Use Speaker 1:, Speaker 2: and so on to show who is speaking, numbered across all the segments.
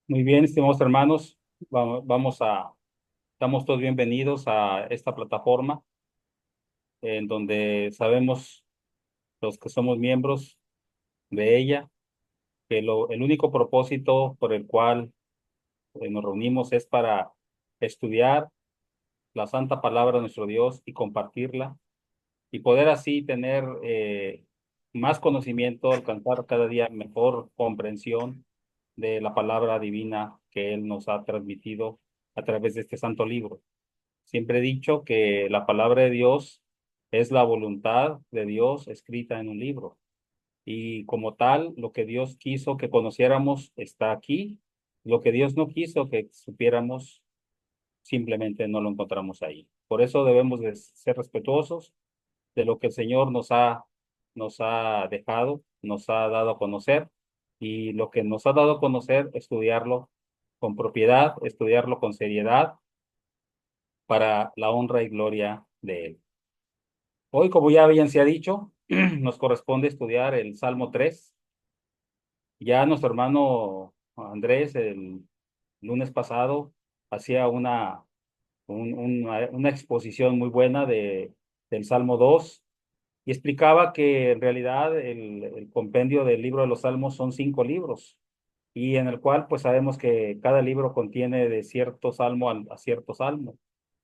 Speaker 1: Muy bien, estimados hermanos, estamos todos bienvenidos a esta plataforma en donde sabemos los que somos miembros de ella que el único propósito por el cual nos reunimos es para estudiar la santa palabra de nuestro Dios y compartirla y poder así tener más conocimiento, alcanzar cada día mejor comprensión de la palabra divina que Él nos ha transmitido a través de este santo libro. Siempre he dicho que la palabra de Dios es la voluntad de Dios escrita en un libro. Y como tal, lo que Dios quiso que conociéramos está aquí. Lo que Dios no quiso que supiéramos, simplemente no lo encontramos ahí. Por eso debemos de ser respetuosos de lo que el Señor nos ha dejado, nos ha dado a conocer. Y lo que nos ha dado a conocer, estudiarlo con propiedad, estudiarlo con seriedad para la honra y gloria de Él. Hoy, como ya bien se ha dicho, nos corresponde estudiar el Salmo 3. Ya nuestro hermano Andrés, el lunes pasado, hacía una exposición muy buena del Salmo 2 y explicaba que en realidad el compendio del libro de los Salmos son 5 libros y en el cual pues sabemos que cada libro contiene de cierto salmo a cierto salmo,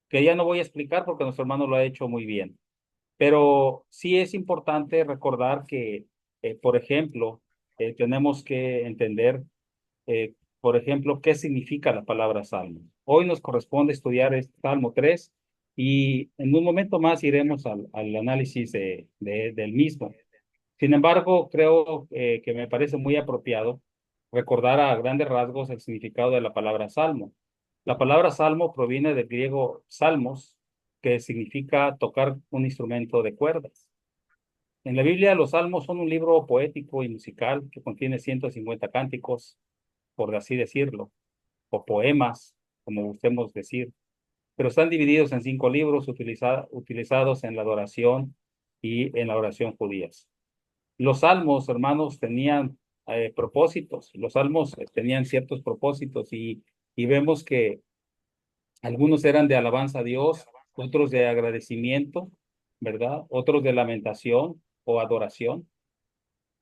Speaker 1: que ya no voy a explicar porque nuestro hermano lo ha hecho muy bien. Pero sí es importante recordar que, por ejemplo, tenemos que entender, por ejemplo, qué significa la palabra salmo. Hoy nos corresponde estudiar este Salmo 3 y en un momento más iremos al análisis del mismo. Sin embargo, creo que me parece muy apropiado recordar a grandes rasgos el significado de la palabra salmo. La palabra salmo proviene del griego salmos, que significa tocar un instrumento de cuerdas. En la Biblia, los salmos son un libro poético y musical que contiene 150 cánticos, por así decirlo, o poemas, como gustemos decir, pero están divididos en 5 libros utilizados en la adoración y en la oración judías. Los salmos, hermanos, tenían propósitos. Los salmos tenían ciertos propósitos y vemos que algunos eran de alabanza a Dios, otros de agradecimiento, ¿verdad? Otros de lamentación o adoración.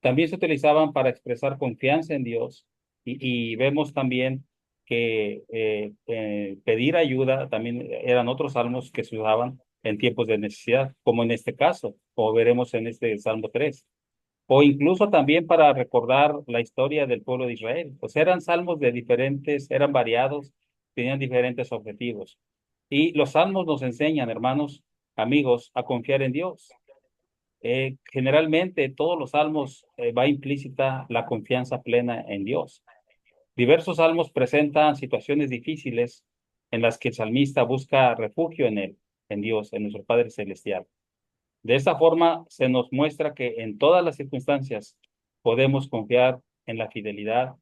Speaker 1: También se utilizaban para expresar confianza en Dios y vemos también que pedir ayuda también eran otros salmos que se usaban en tiempos de necesidad, como en este caso, como veremos en este Salmo 3 o incluso también para recordar la historia del pueblo de Israel. Pues eran salmos de diferentes, eran variados, tenían diferentes objetivos. Y los salmos nos enseñan, hermanos, amigos, a confiar en Dios. Generalmente todos los salmos va implícita la confianza plena en Dios. Diversos salmos presentan situaciones difíciles en las que el salmista busca refugio en Él, en Dios, en nuestro Padre Celestial. De esta forma se nos muestra que en todas las circunstancias podemos confiar en la fidelidad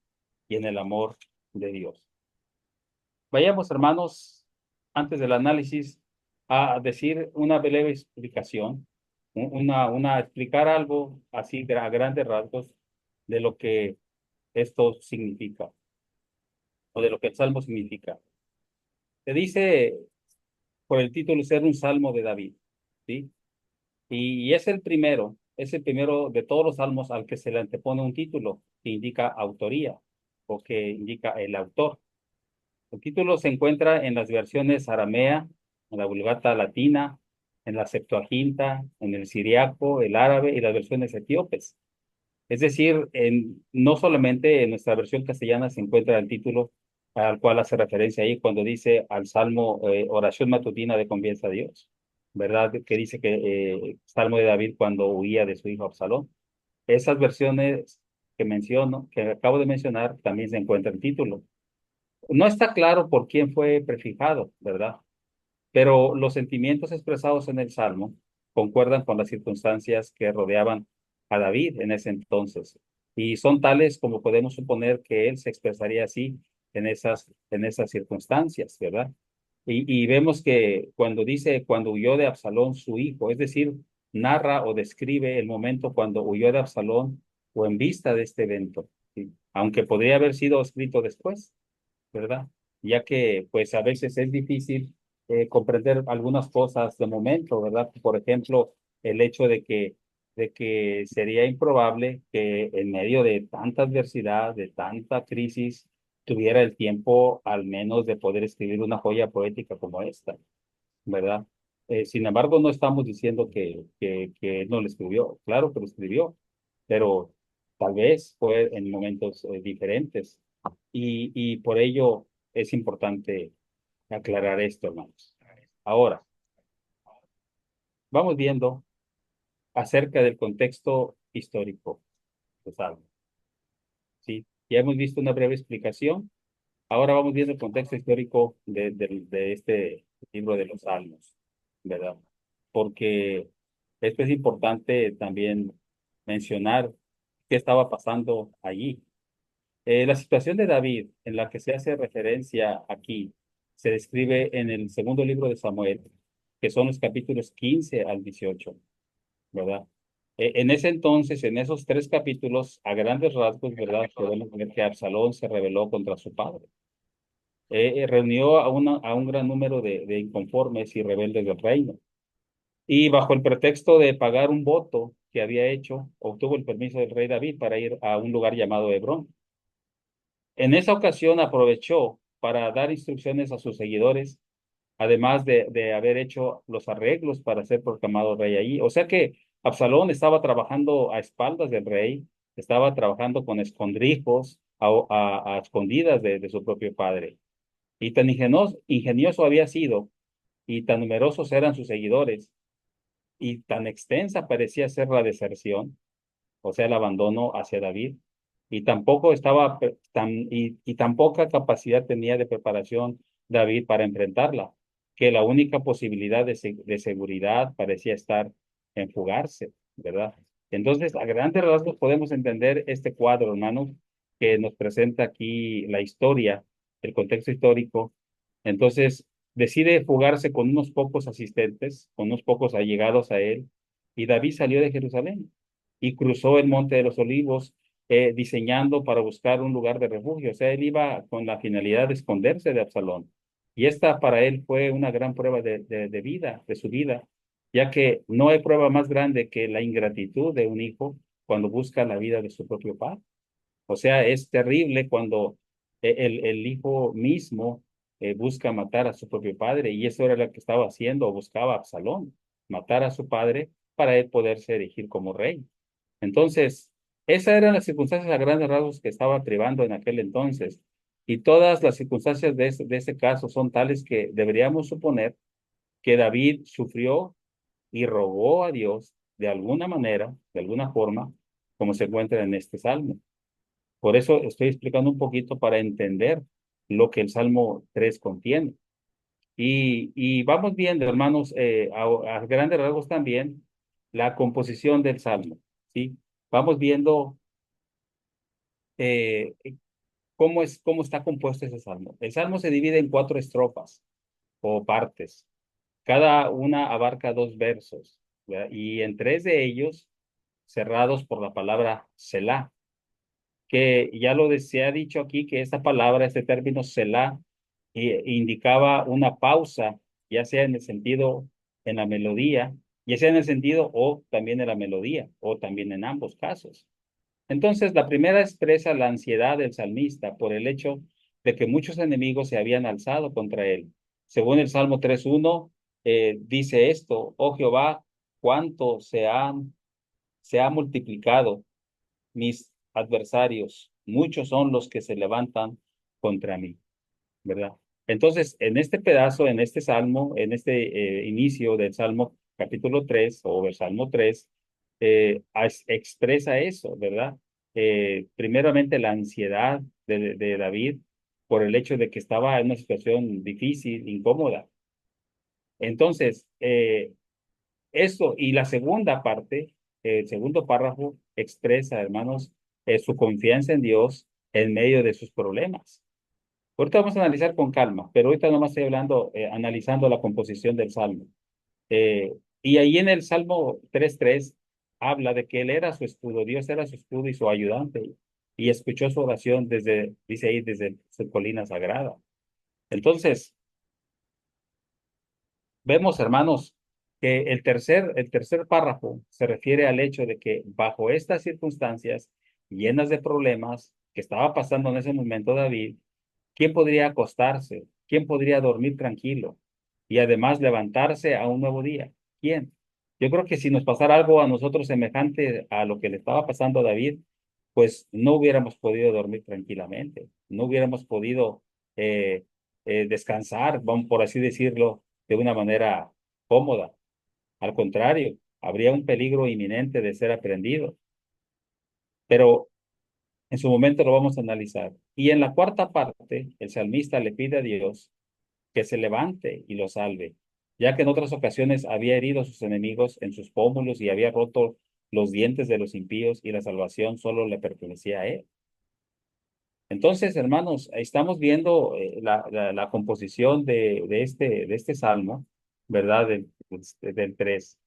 Speaker 1: y en el amor de Dios. Vayamos, hermanos, antes del análisis, a decir una breve explicación, explicar algo así a grandes rasgos de lo que esto significa o de lo que el salmo significa. Se dice por el título ser un salmo de David, ¿sí? Y es el primero de todos los salmos al que se le antepone un título que indica autoría o que indica el autor. El título se encuentra en las versiones aramea, en la Vulgata latina, en la Septuaginta, en el siriaco, el árabe y las versiones etíopes. Es decir, no solamente en nuestra versión castellana se encuentra el título al cual hace referencia ahí cuando dice al Salmo, oración matutina de confianza a Dios, ¿verdad? Que dice que Salmo de David cuando huía de su hijo Absalón. Esas versiones que acabo de mencionar, también se encuentra el título. No está claro por quién fue prefijado, ¿verdad? Pero los sentimientos expresados en el Salmo concuerdan con las circunstancias que rodeaban a David en ese entonces. Y son tales como podemos suponer que él se expresaría así en esas circunstancias, ¿verdad? Y vemos que cuando dice, cuando huyó de Absalón su hijo, es decir, narra o describe el momento cuando huyó de Absalón o en vista de este evento, ¿sí? Aunque podría haber sido escrito después. ¿verdad? Ya que pues a veces es difícil comprender algunas cosas de momento, ¿verdad? Por ejemplo, el hecho de que sería improbable que en medio de tanta adversidad, de tanta crisis, tuviera el tiempo al menos de poder escribir una joya poética como esta, ¿verdad? Sin embargo, no estamos diciendo que él no lo escribió, claro que lo escribió, pero tal vez fue en momentos diferentes. Y por ello es importante aclarar esto, hermanos. Ahora, vamos viendo acerca del contexto histórico de Salmo, ¿sí? Ya hemos visto una breve explicación. Ahora vamos viendo el contexto histórico de este libro de los Salmos, ¿verdad? Porque esto es importante también mencionar qué estaba pasando allí. La situación de David, en la que se hace referencia aquí, se describe en el segundo libro de Samuel, que son los capítulos 15 al 18, ¿verdad? En ese entonces, en esos tres capítulos, a grandes rasgos, ¿verdad? Podemos ver que Absalón se rebeló contra su padre. Reunió a un gran número de inconformes y rebeldes del reino. Y bajo el pretexto de pagar un voto que había hecho, obtuvo el permiso del rey David para ir a un lugar llamado Hebrón. En esa ocasión aprovechó para dar instrucciones a sus seguidores, además de haber hecho los arreglos para ser proclamado rey allí. O sea que Absalón estaba trabajando a espaldas del rey, estaba trabajando con escondrijos, a escondidas de su propio padre. Y tan ingenioso había sido, y tan numerosos eran sus seguidores, y tan extensa parecía ser la deserción, o sea, el abandono hacia David, y tampoco estaba y tan poca capacidad tenía de preparación David para enfrentarla, que la única posibilidad de seguridad parecía estar en fugarse, ¿verdad? Entonces, a grandes rasgos podemos entender este cuadro, hermanos, que nos presenta aquí la historia, el contexto histórico. Entonces, decide fugarse con unos pocos asistentes, con unos pocos allegados a él, y David salió de Jerusalén y cruzó el Monte de los Olivos, diseñando para buscar un lugar de refugio. O sea, él iba con la finalidad de esconderse de Absalón. Y esta para él fue una gran prueba de vida, de su vida, ya que no hay prueba más grande que la ingratitud de un hijo cuando busca la vida de su propio padre. O sea, es terrible cuando el hijo mismo busca matar a su propio padre, y eso era lo que estaba haciendo o buscaba Absalón, matar a su padre para él poderse erigir como rey. Entonces, esas eran las circunstancias a grandes rasgos que estaba privando en aquel entonces. Y todas las circunstancias de ese caso son tales que deberíamos suponer que David sufrió y rogó a Dios de alguna manera, de alguna forma, como se encuentra en este salmo. Por eso estoy explicando un poquito para entender lo que el Salmo 3 contiene. Y vamos viendo, hermanos, a grandes rasgos también la composición del Salmo, ¿sí? Vamos viendo eh, cómo está compuesto ese salmo. El salmo se divide en cuatro estrofas o partes. Cada una abarca dos versos, ¿verdad? Y en tres de ellos cerrados por la palabra Selah, que ya se ha dicho aquí que esta palabra, este término Selah, indicaba una pausa, ya sea en el sentido, en la melodía, ya sea en el sentido o también en la melodía, o también en ambos casos. Entonces, la primera expresa la ansiedad del salmista por el hecho de que muchos enemigos se habían alzado contra él. Según el Salmo 3:1, dice esto: oh Jehová, cuánto se ha multiplicado mis adversarios, muchos son los que se levantan contra mí, ¿verdad? Entonces, en este pedazo, en este salmo, en este inicio del Salmo capítulo 3 o el Salmo 3, expresa eso, ¿verdad? Primeramente la ansiedad de David por el hecho de que estaba en una situación difícil, incómoda. Entonces, eso, y la segunda parte, el segundo párrafo, expresa, hermanos, su confianza en Dios en medio de sus problemas. Ahorita vamos a analizar con calma, pero ahorita nomás estoy hablando, analizando la composición del Salmo. Y ahí en el Salmo 3:3 habla de que Él era su escudo, Dios era su escudo y su ayudante. y escuchó su oración desde, dice ahí, desde su colina sagrada. Entonces, vemos, hermanos, que el tercer párrafo se refiere al hecho de que bajo estas circunstancias llenas de problemas que estaba pasando en ese momento David, ¿quién podría acostarse? ¿Quién podría dormir tranquilo? Y además levantarse a un nuevo día. ¿Quién? Yo creo que si nos pasara algo a nosotros semejante a lo que le estaba pasando a David, pues no hubiéramos podido dormir tranquilamente, no hubiéramos podido eh, descansar, vamos por así decirlo, de una manera cómoda. Al contrario, habría un peligro inminente de ser aprendido. Pero en su momento lo vamos a analizar. Y en la cuarta parte, el salmista le pide a Dios que se levante y lo salve, ya que en otras ocasiones había herido a sus enemigos en sus pómulos y había roto los dientes de los impíos y la salvación solo le pertenecía a él. Entonces, hermanos, estamos viendo la composición de este salmo, ¿verdad? Del 3.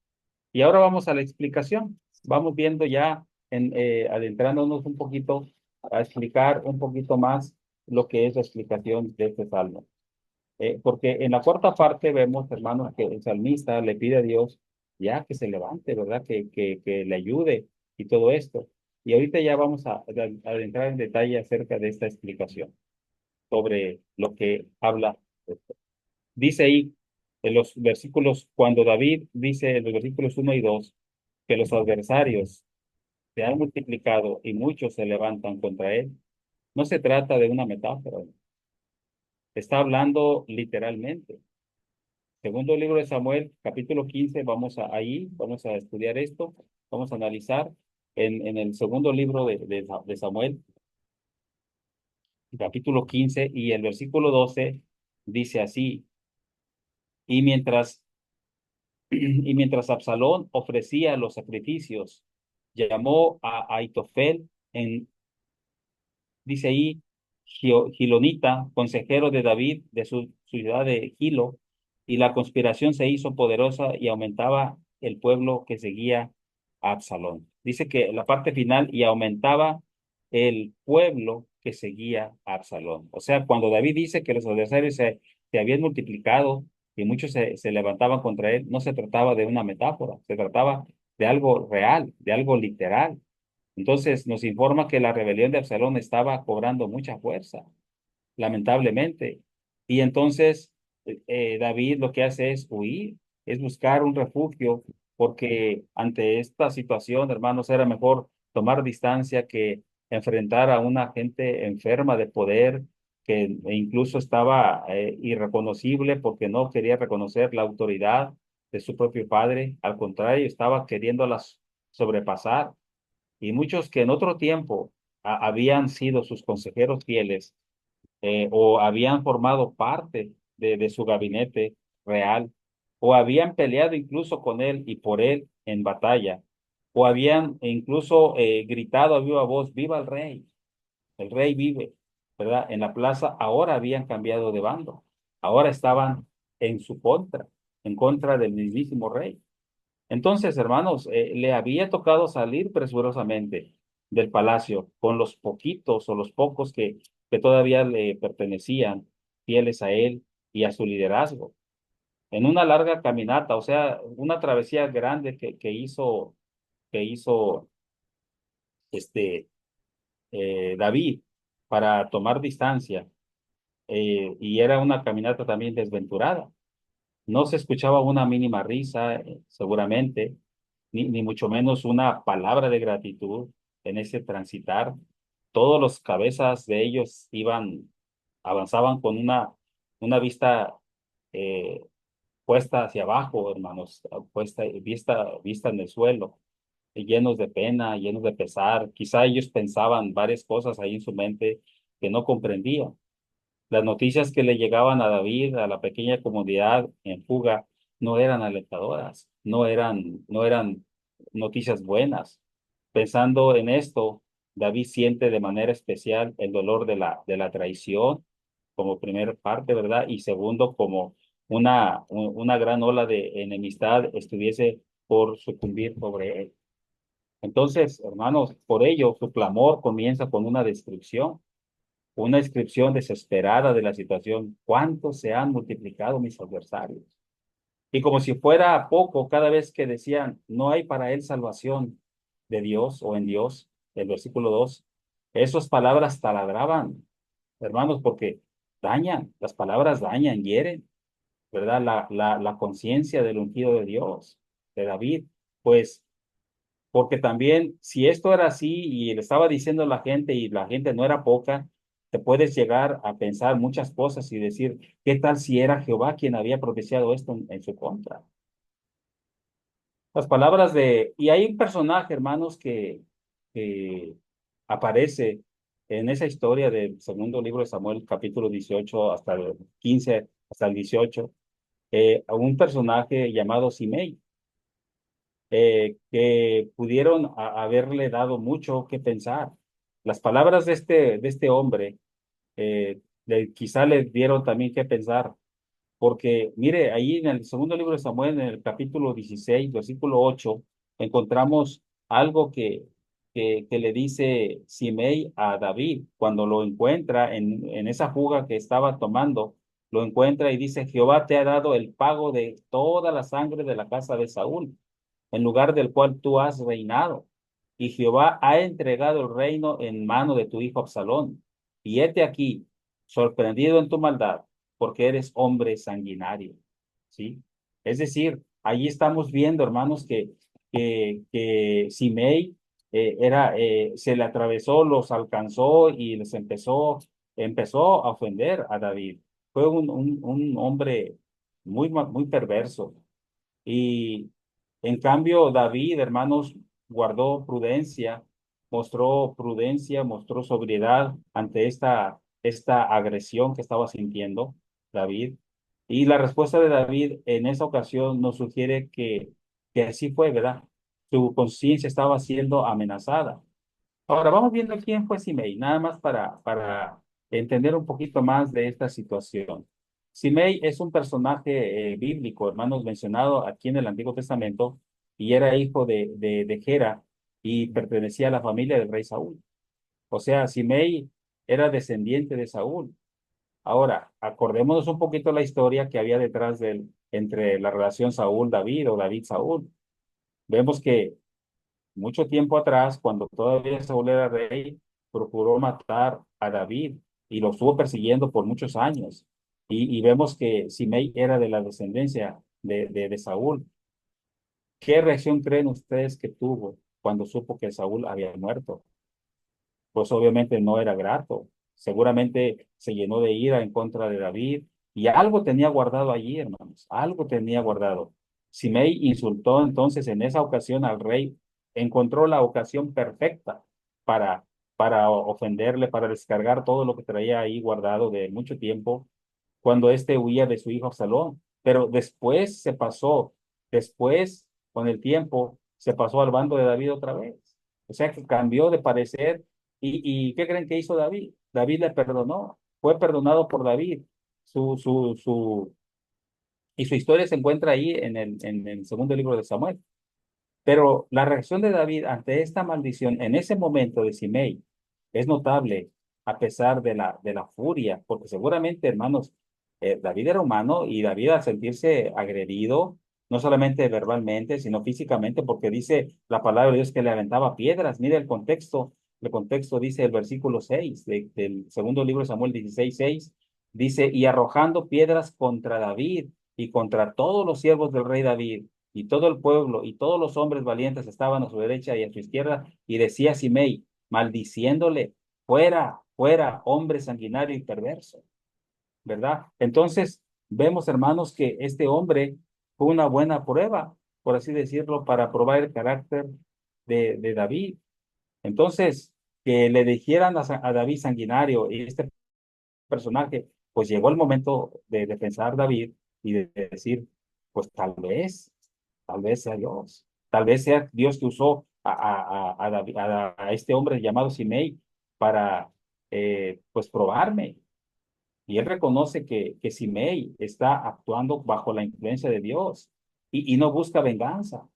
Speaker 1: Y ahora vamos a la explicación. Vamos viendo ya, adentrándonos un poquito a explicar un poquito más lo que es la explicación de este salmo. Porque en la cuarta parte vemos, hermanos, que el salmista le pide a Dios ya que se levante, ¿verdad? Que le ayude y todo esto. Y ahorita ya vamos a entrar en detalle acerca de esta explicación sobre lo que habla esto. Dice ahí en los versículos, cuando David dice en los versículos 1 y 2 que los adversarios se han multiplicado y muchos se levantan contra él, no se trata de una metáfora, está hablando literalmente. Segundo libro de Samuel, capítulo 15, vamos a estudiar esto, vamos a analizar en el segundo libro de Samuel, capítulo 15 y el versículo 12 dice así, y mientras, y mientras Absalón ofrecía los sacrificios, llamó a Aitofel dice ahí, Gilonita, consejero de David de su ciudad de Gilo, y la conspiración se hizo poderosa y aumentaba el pueblo que seguía a Absalón. Dice que la parte final, y aumentaba el pueblo que seguía a Absalón. O sea, cuando David dice que los adversarios se habían multiplicado y muchos se levantaban contra él, no se trataba de una metáfora, se trataba de algo real, de algo literal. Entonces nos informa que la rebelión de Absalón estaba cobrando mucha fuerza, lamentablemente. Y entonces David lo que hace es huir, es buscar un refugio, porque ante esta situación, hermanos, era mejor tomar distancia que enfrentar a una gente enferma de poder que incluso estaba irreconocible porque no quería reconocer la autoridad de su propio padre. Al contrario, estaba queriéndolas sobrepasar. Y muchos que en otro tiempo habían sido sus consejeros fieles o habían formado parte de su gabinete real o habían peleado incluso con él y por él en batalla o habían incluso gritado a viva voz, viva el rey vive, ¿verdad? En la plaza ahora habían cambiado de bando, ahora estaban en su contra, en contra del mismísimo rey. Entonces, hermanos, le había tocado salir presurosamente del palacio con los poquitos o los pocos que todavía le pertenecían, fieles a él y a su liderazgo. En una larga caminata, o sea, una travesía grande que hizo este, David para tomar distancia, y era una caminata también desventurada. No se escuchaba una mínima risa, seguramente, ni mucho menos una palabra de gratitud en ese transitar. Todos los cabezas de ellos avanzaban con una vista eh, puesta hacia abajo, hermanos, vista en el suelo, y llenos de pena, llenos de pesar. Quizá ellos pensaban varias cosas ahí en su mente que no comprendían. Las noticias que le llegaban a David, a la pequeña comunidad en fuga, no eran alentadoras, no eran noticias buenas. Pensando en esto, David siente de manera especial el dolor de la traición como primera parte, ¿verdad? Y segundo, como una gran ola de enemistad estuviese por sucumbir sobre él. Entonces, hermanos, por ello su clamor comienza con una descripción desesperada de la situación. ¿Cuántos se han multiplicado mis adversarios? Y como si fuera poco, cada vez que decían, no hay para él salvación de Dios o en Dios, el versículo 2, esas palabras taladraban, hermanos, porque dañan, las palabras dañan, hieren, ¿verdad? La conciencia del ungido de Dios, de David, pues, porque también si esto era así y le estaba diciendo a la gente y la gente no era poca, te puedes llegar a pensar muchas cosas y decir, ¿qué tal si era Jehová quien había propiciado esto en su contra? Las palabras y hay un personaje, hermanos, que aparece en esa historia del segundo libro de Samuel, capítulo 18 hasta el 15, hasta el 18, a un personaje llamado Simei, que pudieron haberle dado mucho que pensar. Las palabras de este hombre quizá le dieron también que pensar. Porque, mire, ahí en el segundo libro de Samuel, en el capítulo 16 versículo 8 encontramos algo que le dice Simei a David cuando lo encuentra en esa fuga que estaba tomando. Lo encuentra y dice, Jehová te ha dado el pago de toda la sangre de la casa de Saúl, en lugar del cual tú has reinado. Y Jehová ha entregado el reino en mano de tu hijo Absalón. Y hete aquí, sorprendido en tu maldad, porque eres hombre sanguinario. ¿Sí? Es decir, allí estamos viendo, hermanos, que Simei se le atravesó, los alcanzó y empezó a ofender a David. Fue un hombre muy perverso. Y en cambio, David, hermanos, guardó prudencia, mostró sobriedad ante esta agresión que estaba sintiendo David. Y la respuesta de David en esa ocasión nos sugiere que así fue, ¿verdad? Su conciencia estaba siendo amenazada. Ahora vamos viendo quién fue Simei, nada más para entender un poquito más de esta situación. Simei es un personaje bíblico, hermanos, mencionado aquí en el Antiguo Testamento, y era hijo de Gera y pertenecía a la familia del rey Saúl. O sea, Simei era descendiente de Saúl. Ahora, acordémonos un poquito la historia que había detrás entre la relación Saúl-David o David-Saúl. Vemos que mucho tiempo atrás, cuando todavía Saúl era rey, procuró matar a David y lo estuvo persiguiendo por muchos años. Y vemos que Simei era de la descendencia de Saúl. ¿Qué reacción creen ustedes que tuvo cuando supo que Saúl había muerto? Pues obviamente no era grato. Seguramente se llenó de ira en contra de David y algo tenía guardado allí, hermanos, algo tenía guardado. Simei insultó entonces en esa ocasión al rey, encontró la ocasión perfecta para, para ofenderle, para descargar todo lo que traía ahí guardado de mucho tiempo cuando éste huía de su hijo Absalón. Pero después, con el tiempo, se pasó al bando de David otra vez. O sea que cambió de parecer. ¿Y qué creen que hizo David? David le perdonó, fue perdonado por David. Su, su, su, y su historia se encuentra ahí en el segundo libro de Samuel. Pero la reacción de David ante esta maldición en ese momento de Simei es notable a pesar de la furia, porque seguramente, hermanos, David era humano y David al sentirse agredido, no solamente verbalmente, sino físicamente, porque dice la palabra de Dios que le aventaba piedras. Mire el contexto dice el versículo 6 del segundo libro de Samuel 16:6, dice, y arrojando piedras contra David y contra todos los siervos del rey David y todo el pueblo y todos los hombres valientes estaban a su derecha y a su izquierda, y decía Simei, maldiciéndole, fuera, fuera, hombre sanguinario y perverso, ¿verdad? Entonces, vemos, hermanos, que este hombre fue una buena prueba, por así decirlo, para probar el carácter de David. Entonces, que le dijeran a David sanguinario y este personaje, pues llegó el momento de pensar David y de decir, pues tal vez sea Dios, tal vez sea Dios que usó a este hombre llamado Simei para, pues, probarme. Y él reconoce que Simei está actuando bajo la influencia de Dios y no busca venganza.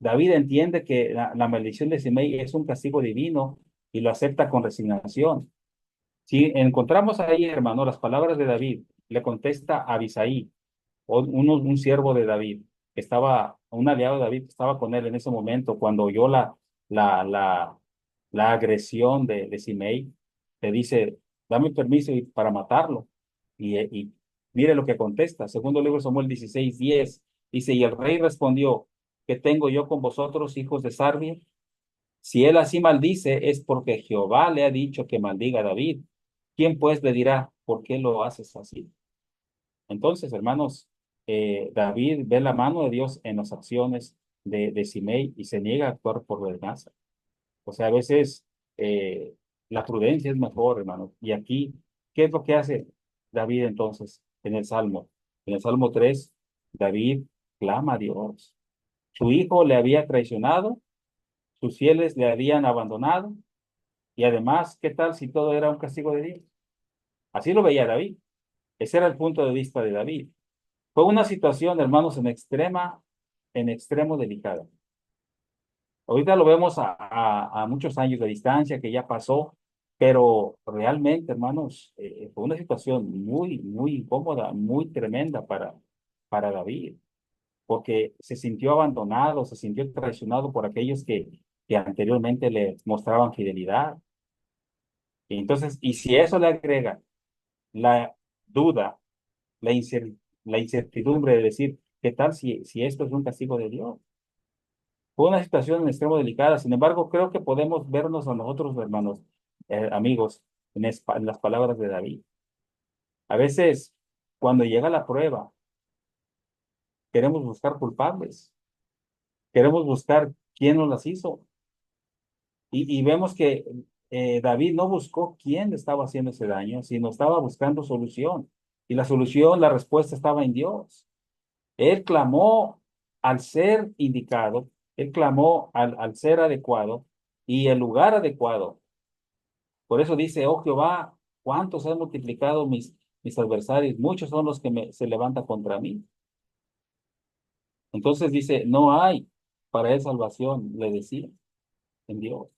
Speaker 1: David entiende que la maldición de Simei es un castigo divino y lo acepta con resignación. Si encontramos ahí, hermano, las palabras de David, le contesta a Abisaí, un siervo de David, que estaba, un aliado de David, que estaba con él en ese momento, cuando oyó la, la, la agresión de Simei, le dice, dame permiso para matarlo. Y mire lo que contesta, segundo libro de Samuel 16:10, dice, y el rey respondió, ¿qué tengo yo con vosotros, hijos de Sarbia? Si él así maldice, es porque Jehová le ha dicho que maldiga a David. ¿Quién pues le dirá, por qué lo haces así? Entonces, hermanos, David ve la mano de Dios en las acciones de Simei y se niega a actuar por venganza. O sea, a veces eh, la prudencia es mejor, hermano. Y aquí, ¿qué es lo que hace David entonces en el Salmo? En el Salmo 3, David clama a Dios. Su hijo le había traicionado, sus fieles le habían abandonado, y además, ¿qué tal si todo era un castigo de Dios? Así lo veía David. Ese era el punto de vista de David. Fue una situación, hermanos, en extremo delicada. Ahorita lo vemos a muchos años de distancia que ya pasó, pero realmente, hermanos, fue una situación muy, muy incómoda, muy tremenda para David, porque se sintió abandonado, se sintió traicionado por aquellos que anteriormente le mostraban fidelidad. Y entonces, y si eso le agrega la duda, la incertidumbre de decir, ¿qué tal si esto es un castigo de Dios? Fue una situación en extremo delicada. Sin embargo, creo que podemos vernos a nosotros, hermanos, amigos, en las palabras de David. A veces, cuando llega la prueba, queremos buscar culpables, queremos buscar quién nos las hizo. Y vemos que David no buscó quién le estaba haciendo ese daño, sino estaba buscando solución. Y la solución, la respuesta estaba en Dios. Él clamó al ser indicado, él clamó al ser adecuado y el lugar adecuado. Por eso dice, oh Jehová, cuántos han multiplicado mis adversarios, muchos son los que se levantan contra mí. Entonces dice, no hay para él salvación, le decía, en Dios.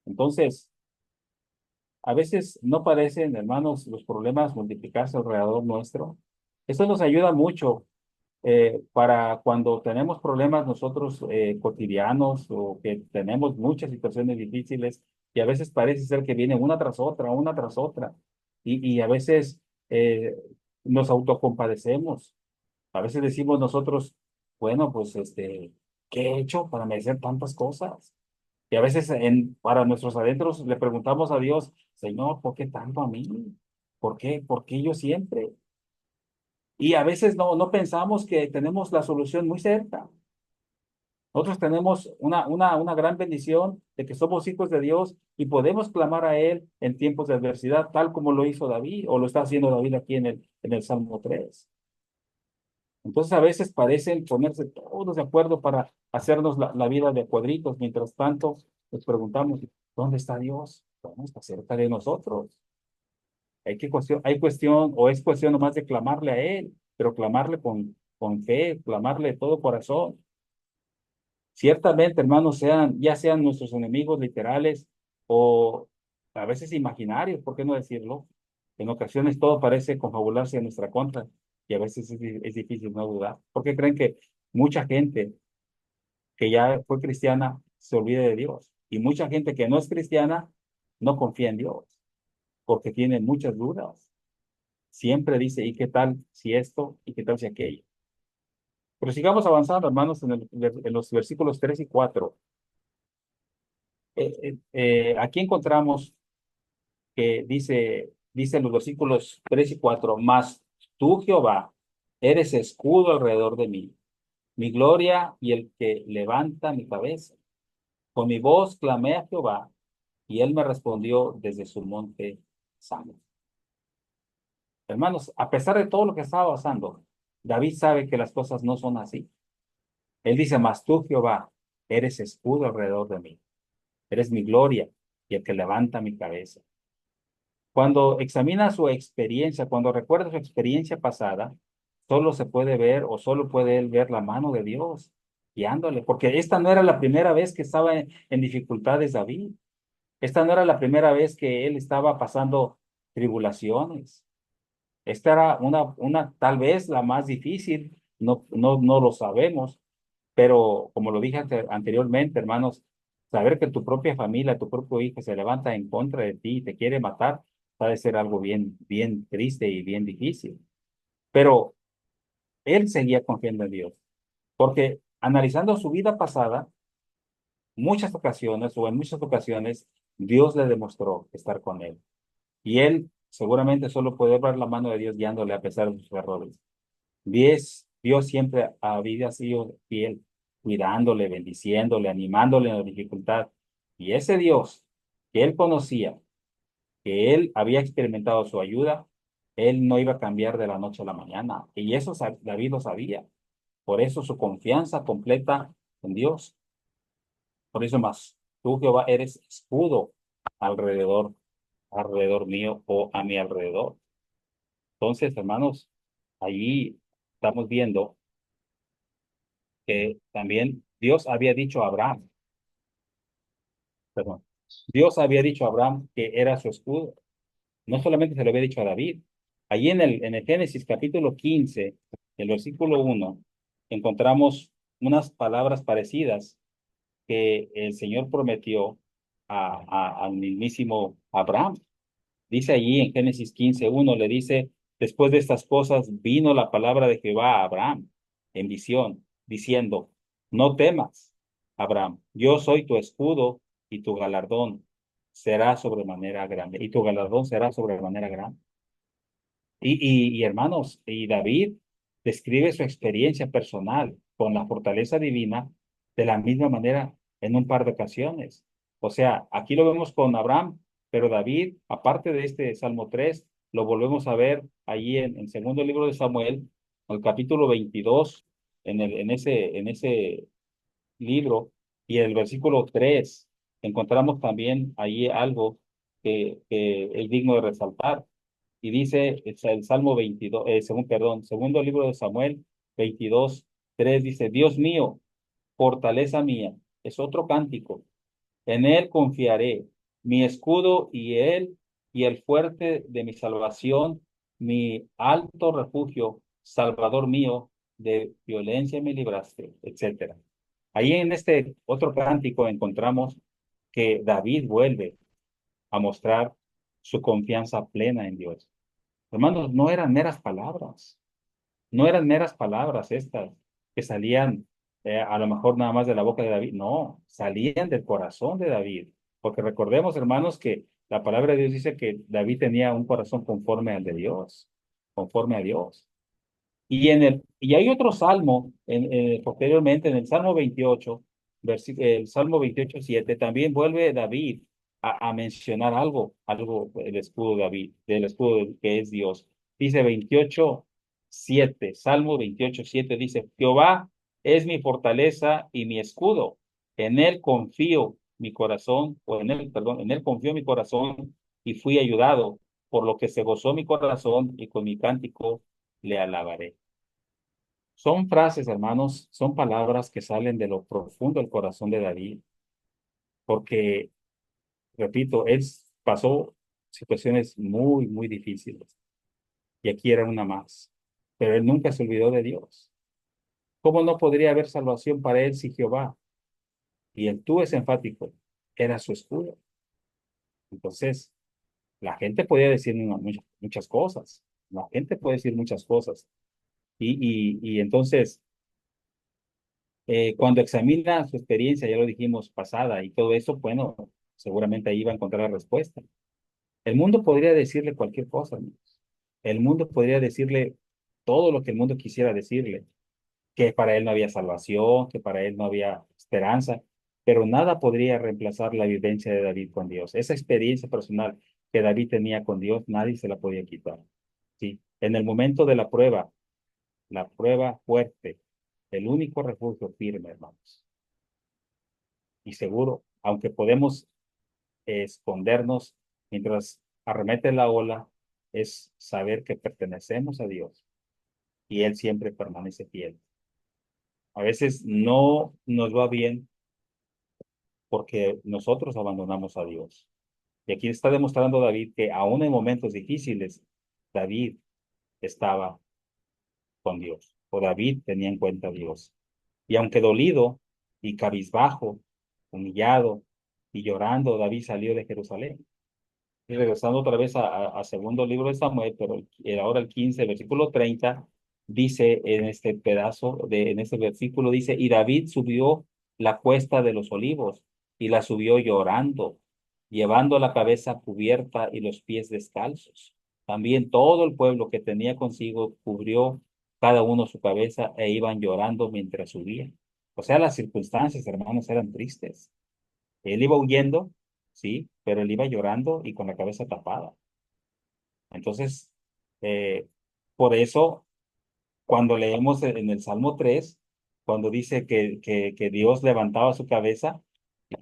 Speaker 1: Entonces, a veces no parecen, hermanos, los problemas multiplicarse alrededor nuestro. Eso nos ayuda mucho para cuando tenemos problemas nosotros cotidianos o que tenemos muchas situaciones difíciles y a veces parece ser que vienen una tras otra y a veces eh, nos autocompadecemos. A veces decimos nosotros, bueno, pues ¿qué he hecho para merecer tantas cosas? Y a veces para nuestros adentros le preguntamos a Dios, Señor, ¿por qué tanto a mí? ¿Por qué? ¿Por qué yo siempre? Y a veces no pensamos que tenemos la solución muy cerca. Nosotros tenemos una gran bendición de que somos hijos de Dios y podemos clamar a Él en tiempos de adversidad, tal como lo hizo David o lo está haciendo David aquí en el Salmo 3. Entonces a veces parecen ponerse todos de acuerdo para hacernos la vida de cuadritos. Mientras tanto, nos preguntamos, ¿dónde está Dios? ¿Dónde está cerca de nosotros? Hay cuestión, o es cuestión nomás de clamarle a Él, pero clamarle con fe, clamarle de todo corazón. Ciertamente, hermanos, ya sean nuestros enemigos literales o a veces imaginarios, ¿por qué no decirlo? En ocasiones todo parece confabularse en nuestra contra y a veces es difícil no dudar. Porque creen que mucha gente que ya fue cristiana se olvida de Dios y mucha gente que no es cristiana no confía en Dios porque tiene muchas dudas. Siempre dice, ¿y qué tal si esto? ¿Y qué tal si aquello? Pero sigamos avanzando, hermanos, en los versículos 3 y 4. Aquí encontramos que dice en los versículos 3 y 4, mas tú, Jehová, eres escudo alrededor de mí, mi gloria y el que levanta mi cabeza. Con mi voz clamé a Jehová y él me respondió desde su monte santo. Hermanos, a pesar de todo lo que estaba pasando, David sabe que las cosas no son así. Él dice, mas tú, Jehová, eres escudo alrededor de mí, eres mi gloria y el que levanta mi cabeza. Cuando examina su experiencia, cuando recuerda su experiencia pasada, solo se puede ver o solo puede él ver la mano de Dios. guiándole, porque esta no era la primera vez que estaba en dificultades David. Esta no era la primera vez que él estaba pasando tribulaciones. Esta era tal vez la más difícil, no lo sabemos, pero como lo dije anteriormente, hermanos, saber que tu propia familia, tu propio hijo se levanta en contra de ti y te quiere matar, puede ser algo bien, bien triste y bien difícil. Pero él seguía confiando en Dios, porque analizando su vida pasada, muchas ocasiones o en muchas ocasiones, Dios le demostró estar con él. Y él seguramente solo puede ver la mano de Dios guiándole a pesar de sus errores. Dios siempre había sido fiel, cuidándole, bendiciéndole, animándole en la dificultad. Y ese Dios que él conocía, que él había experimentado su ayuda, él no iba a cambiar de la noche a la mañana. Y eso David lo sabía. Por eso su confianza completa en Dios. Por eso más, tú Jehová eres escudo alrededor, alrededor mío o a mi alrededor. Entonces, hermanos, allí estamos viendo que también Dios había dicho a Abraham, perdón, Dios había dicho a Abraham que era su escudo. No solamente se lo había dicho a David. Allí en el Génesis capítulo 15, el versículo 1, encontramos unas palabras parecidas que el Señor prometió al mismísimo Abraham. Dice allí en Génesis 15:1, le dice, después de estas cosas vino la palabra de Jehová a Abraham en visión, diciendo, no temas, Abraham, yo soy tu escudo y tu galardón será sobremanera grande, y tu galardón será sobremanera grande. Y hermanos, y David describe su experiencia personal con la fortaleza divina de la misma manera en un par de ocasiones. O sea, aquí lo vemos con Abraham, pero David, aparte de este Salmo 3, lo volvemos a ver allí en segundo libro de Samuel, el capítulo 22, en ese libro, y el versículo 3 encontramos también allí algo que es digno de resaltar. Y dice el Salmo 22, segundo libro de Samuel 22:3 dice, Dios mío, fortaleza mía, es otro cántico, en él confiaré, mi escudo y él, y el fuerte de mi salvación, mi alto refugio, salvador mío, de violencia me libraste, etcétera. Ahí en este otro cántico encontramos que David vuelve a mostrar su confianza plena en Dios. Hermanos, no eran meras palabras, no eran meras palabras estas que salían a lo mejor nada más de la boca de David, no, salían del corazón de David, porque recordemos, hermanos, que la palabra de Dios dice que David tenía un corazón conforme al de Dios, conforme a Dios. Y hay otro salmo, posteriormente, en el Salmo 28, el Salmo 28:7, también vuelve David a mencionar algo del escudo de David, del escudo que es Dios. Dice 28:7, Salmo 28:7 dice, Jehová es mi fortaleza y mi escudo, en él confío mi corazón, o en él, perdón, en él confío mi corazón y fui ayudado, por lo que se gozó mi corazón y con mi cántico le alabaré. Son frases, hermanos, son palabras que salen de lo profundo del corazón de David, porque, repito, él pasó situaciones muy, muy difíciles, y aquí era una más, pero él nunca se olvidó de Dios. ¿Cómo no podría haber salvación para él si Jehová, y el tú es enfático, era su escudo? Entonces, la gente podía decir muchas cosas, la gente puede decir muchas cosas, y entonces cuando examina su experiencia, ya lo dijimos, pasada y todo eso, bueno, seguramente ahí va a encontrar la respuesta. El mundo podría decirle cualquier cosa, amigos. El mundo podría decirle todo lo que el mundo quisiera decirle, que para él no había salvación, que para él no había esperanza, pero nada podría reemplazar la vivencia de David con Dios. Esa experiencia personal que David tenía con Dios, nadie se la podía quitar. ¿Sí? En el momento de la prueba fuerte, el único refugio firme, hermanos y seguro, aunque podemos escondernos mientras arremete la ola, es saber que pertenecemos a Dios y Él siempre permanece fiel. A veces no nos va bien porque nosotros abandonamos a Dios. Y aquí está demostrando David que aún en momentos difíciles, David estaba con Dios, o David tenía en cuenta a Dios. Y aunque dolido y cabizbajo, humillado y llorando, David salió de Jerusalén. Y regresando otra vez a segundo libro de Samuel, pero ahora el 15 versículo 30 dice en este pedazo, en este versículo dice, y David subió la cuesta de los olivos y la subió llorando, llevando la cabeza cubierta y los pies descalzos. También todo el pueblo que tenía consigo cubrió cada uno su cabeza e iban llorando mientras subían. O sea, las circunstancias, hermanos, eran tristes. Él iba huyendo, sí, pero él iba llorando y con la cabeza tapada. Entonces, eh, por eso, cuando leemos en el Salmo 3, cuando dice que Dios levantaba su cabeza,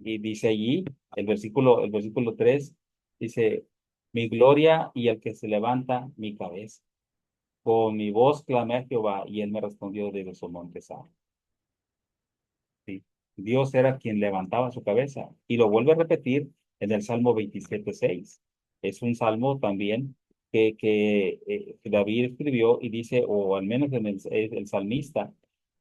Speaker 1: y dice allí, el versículo 3 dice, mi gloria y el que se levanta mi cabeza. Con mi voz clamé a Jehová y él me respondió desde su monte santo. Sí. Dios era quien levantaba su cabeza. Y lo vuelve a repetir en el Salmo 27:6. Es un salmo también que David escribió y dice, o al menos en el salmista,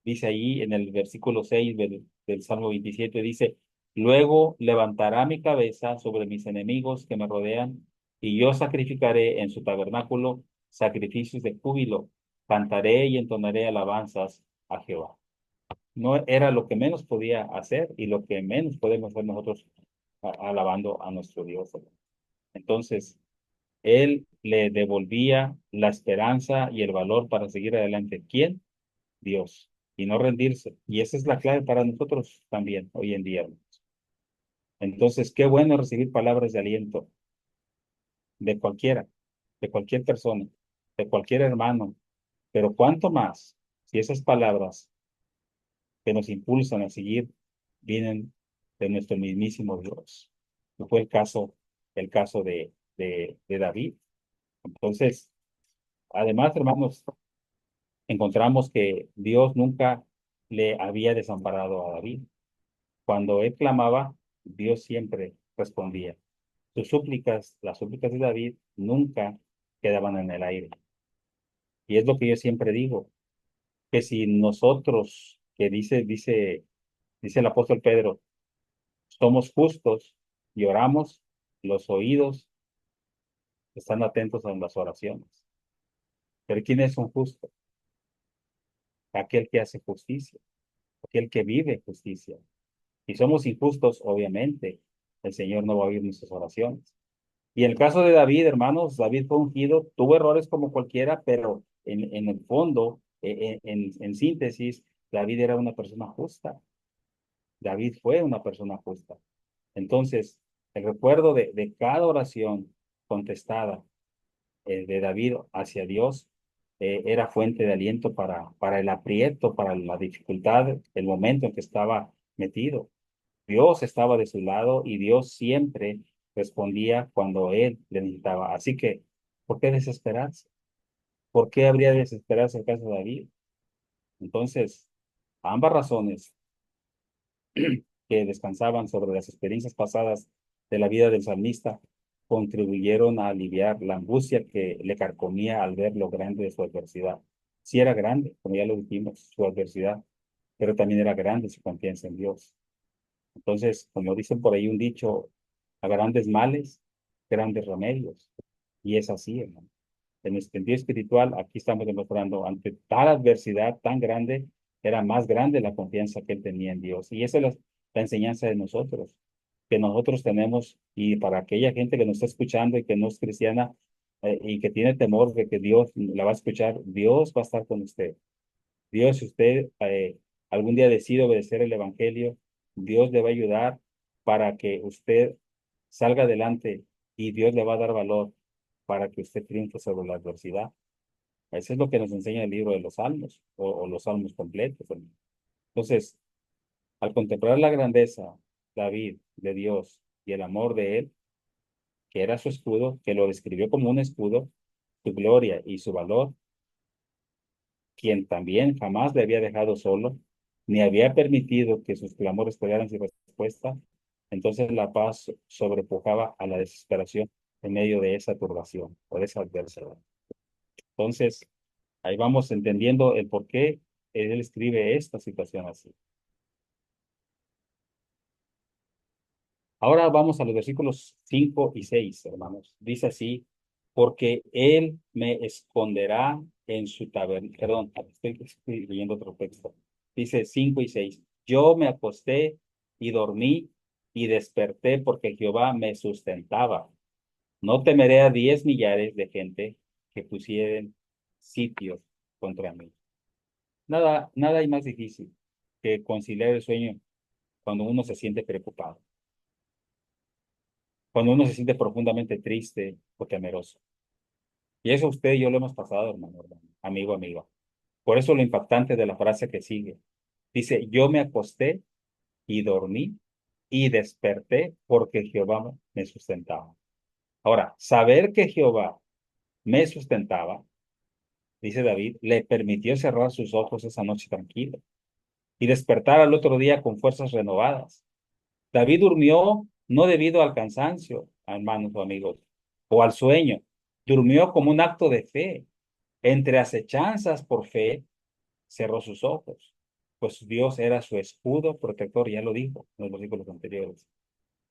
Speaker 1: dice ahí en el versículo 6 del Salmo 27, dice, luego levantará mi cabeza sobre mis enemigos que me rodean, y yo sacrificaré en su tabernáculo sacrificios de júbilo, cantaré y entonaré alabanzas a Jehová. No era lo que menos podía hacer y lo que menos podemos hacer nosotros alabando a nuestro Dios. Entonces, él le devolvía la esperanza y el valor para seguir adelante. ¿Quién? Dios. Y no rendirse. Y esa es la clave para nosotros también hoy en día, hermanos. Entonces, qué bueno recibir palabras de aliento de cualquiera, de cualquier persona, de cualquier hermano. Pero cuánto más si esas palabras que nos impulsan a seguir vienen de nuestro mismísimo Dios. Que fue el caso de David. Entonces, además, hermanos, encontramos que Dios nunca le había desamparado a David. Cuando él clamaba, Dios siempre respondía. Sus súplicas, las súplicas de David, nunca quedaban en el aire. Y es lo que yo siempre digo, que si nosotros, que dice el apóstol Pedro, somos justos y oramos, los oídos están atentos a las oraciones. Pero ¿quién es un justo? Aquel que hace justicia, aquel que vive justicia. Si somos injustos, obviamente, el Señor no va a oír nuestras oraciones. Y en el caso de David, hermanos, David fue ungido, tuvo errores como cualquiera, pero en el fondo, en síntesis, David era una persona justa. David fue una persona justa. Entonces, el recuerdo de cada oración contestada de David hacia Dios era fuente de aliento para el aprieto, para la dificultad, el momento en que estaba metido. Dios estaba de su lado y Dios siempre respondía cuando él le necesitaba. Así que, ¿por qué desesperarse? ¿Por qué habría de desesperarse el caso de David? Entonces, ambas razones que descansaban sobre las experiencias pasadas de la vida del salmista contribuyeron a aliviar la angustia que le carcomía al ver lo grande de su adversidad. Sí era grande, como ya lo dijimos, su adversidad, pero también era grande su confianza en Dios. Entonces, como dicen por ahí un dicho, a grandes males, grandes remedios. Y es así, hermano. En el sentido espiritual, aquí estamos demostrando, ante tal adversidad tan grande, era más grande la confianza que él tenía en Dios. Y esa es la enseñanza de nosotros, que nosotros tenemos, y para aquella gente que nos está escuchando y que no es cristiana, y que tiene temor de que Dios la va a escuchar, Dios va a estar con usted. Dios, si usted algún día decide obedecer el Evangelio, Dios le va a ayudar para que usted salga adelante y Dios le va a dar valor para que usted triunfe sobre la adversidad. Eso es lo que nos enseña el libro de los Salmos o los Salmos completos, hermano. Entonces, al contemplar la grandeza, David, de Dios y el amor de él, que era su escudo, que lo describió como un escudo, su gloria y su valor, quien también jamás le había dejado solo, ni había permitido que sus clamores quedaran sin respuesta, entonces la paz sobrepujaba a la desesperación en medio de esa turbación o de esa adversidad. Entonces, ahí vamos entendiendo el por qué él escribe esta situación así. Ahora vamos a los versículos 5 y 6, hermanos. Dice así, porque él me esconderá en su taberna. Perdón, estoy leyendo otro texto. Dice 5 y 6. Yo me acosté y dormí y desperté porque Jehová me sustentaba. No temeré a 10 millares de gente que pusieren sitios contra mí. Nada hay más difícil que conciliar el sueño cuando uno se siente preocupado, cuando uno se siente profundamente triste o temeroso. Y eso usted y yo lo hemos pasado, hermano, amigo, amiga. Por eso lo impactante de la frase que sigue. Dice, yo me acosté y dormí y desperté porque Jehová me sustentaba. Ahora, saber que Jehová me sustentaba, dice David, le permitió cerrar sus ojos esa noche tranquilo y despertar al otro día con fuerzas renovadas. David durmió no debido al cansancio, hermanos o amigos, o al sueño. Durmió como un acto de fe. Entre acechanzas por fe, cerró sus ojos, pues Dios era su escudo protector, ya lo dijo en los versículos anteriores.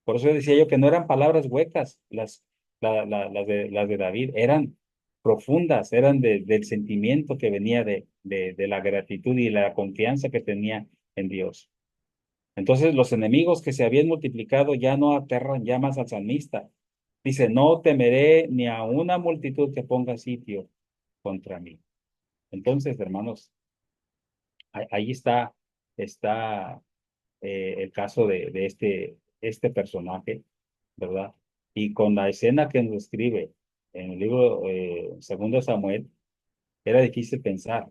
Speaker 1: Por eso decía yo que no eran palabras huecas las de David, eran profundas, eran del sentimiento que venía de la gratitud y la confianza que tenía en Dios. Entonces los enemigos que se habían multiplicado ya no aterran ya más al salmista. Dice, no temeré ni a una multitud que ponga sitio contra mí. Entonces, hermanos, ahí está el caso de este personaje, ¿verdad? Y con la escena que nos describe en el libro segundo de Samuel, era difícil pensar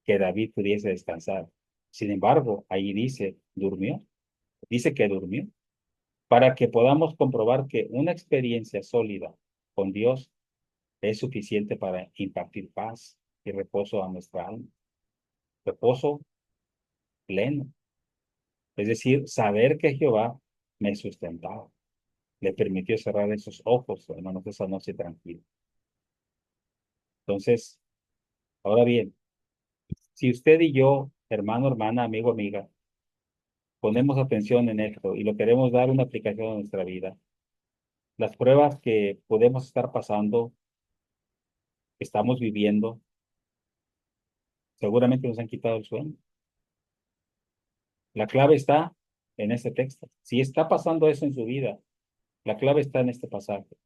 Speaker 1: que David pudiese descansar. Sin embargo, ahí dice que durmió, para que podamos comprobar que una experiencia sólida con Dios es suficiente para impartir paz y reposo a nuestra alma. Reposo pleno. Es decir, saber que Jehová me sustentaba, le permitió cerrar esos ojos, hermanos, esa noche tranquila. Entonces, ahora bien, si usted y yo, hermano, hermana, amigo, amiga, ponemos atención en esto y lo queremos dar una aplicación a nuestra vida, las pruebas que podemos estar pasando, que estamos viviendo, seguramente nos han quitado el sueño. La clave está en este texto. Si está pasando eso en su vida, la clave está en este pasaje.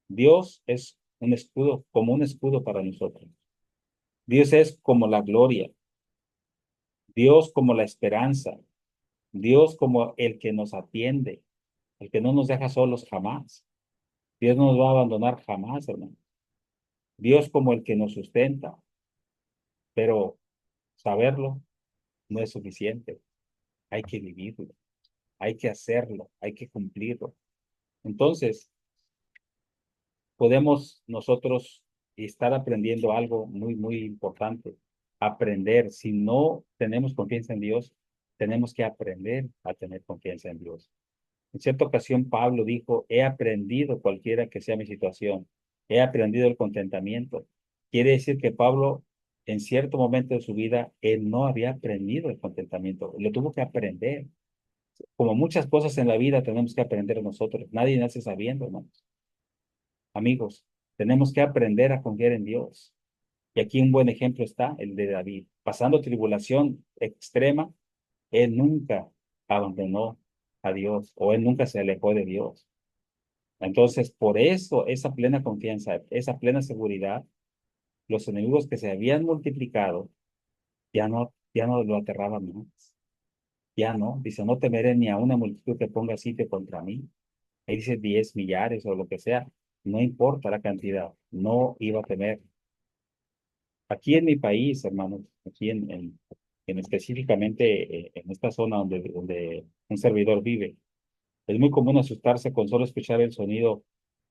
Speaker 1: Dios es un escudo, como un escudo para nosotros. Dios es como la gloria, Dios como la esperanza, Dios como el que nos atiende, el que no nos deja solos jamás. Dios no nos va a abandonar jamás, hermano. Dios como el que nos sustenta, pero saberlo no es suficiente. Hay que vivirlo, hay que hacerlo, hay que cumplirlo. Entonces, podemos nosotros estar aprendiendo algo muy, muy importante. Aprender, si no tenemos confianza en Dios, tenemos que aprender a tener confianza en Dios. En cierta ocasión, Pablo dijo, he aprendido cualquiera que sea mi situación, he aprendido el contentamiento. Quiere decir que Pablo, en cierto momento de su vida, él no había aprendido el contentamiento, lo tuvo que aprender. Como muchas cosas en la vida tenemos que aprender nosotros. Nadie nace sabiendo, hermanos. Amigos, tenemos que aprender a confiar en Dios. Y aquí un buen ejemplo está el de David. Pasando tribulación extrema, él nunca abandonó a Dios o él nunca se alejó de Dios. Entonces, por eso, esa plena confianza, esa plena seguridad, los enemigos que se habían multiplicado ya no lo aterraban más. Ya no, dice, no temeré ni a una multitud que ponga sitio contra mí. Ahí dice 10 millares o lo que sea, no importa la cantidad, no iba a temer. Aquí en mi país, hermanos, aquí en específicamente en esta zona donde un servidor vive, es muy común asustarse con solo escuchar el sonido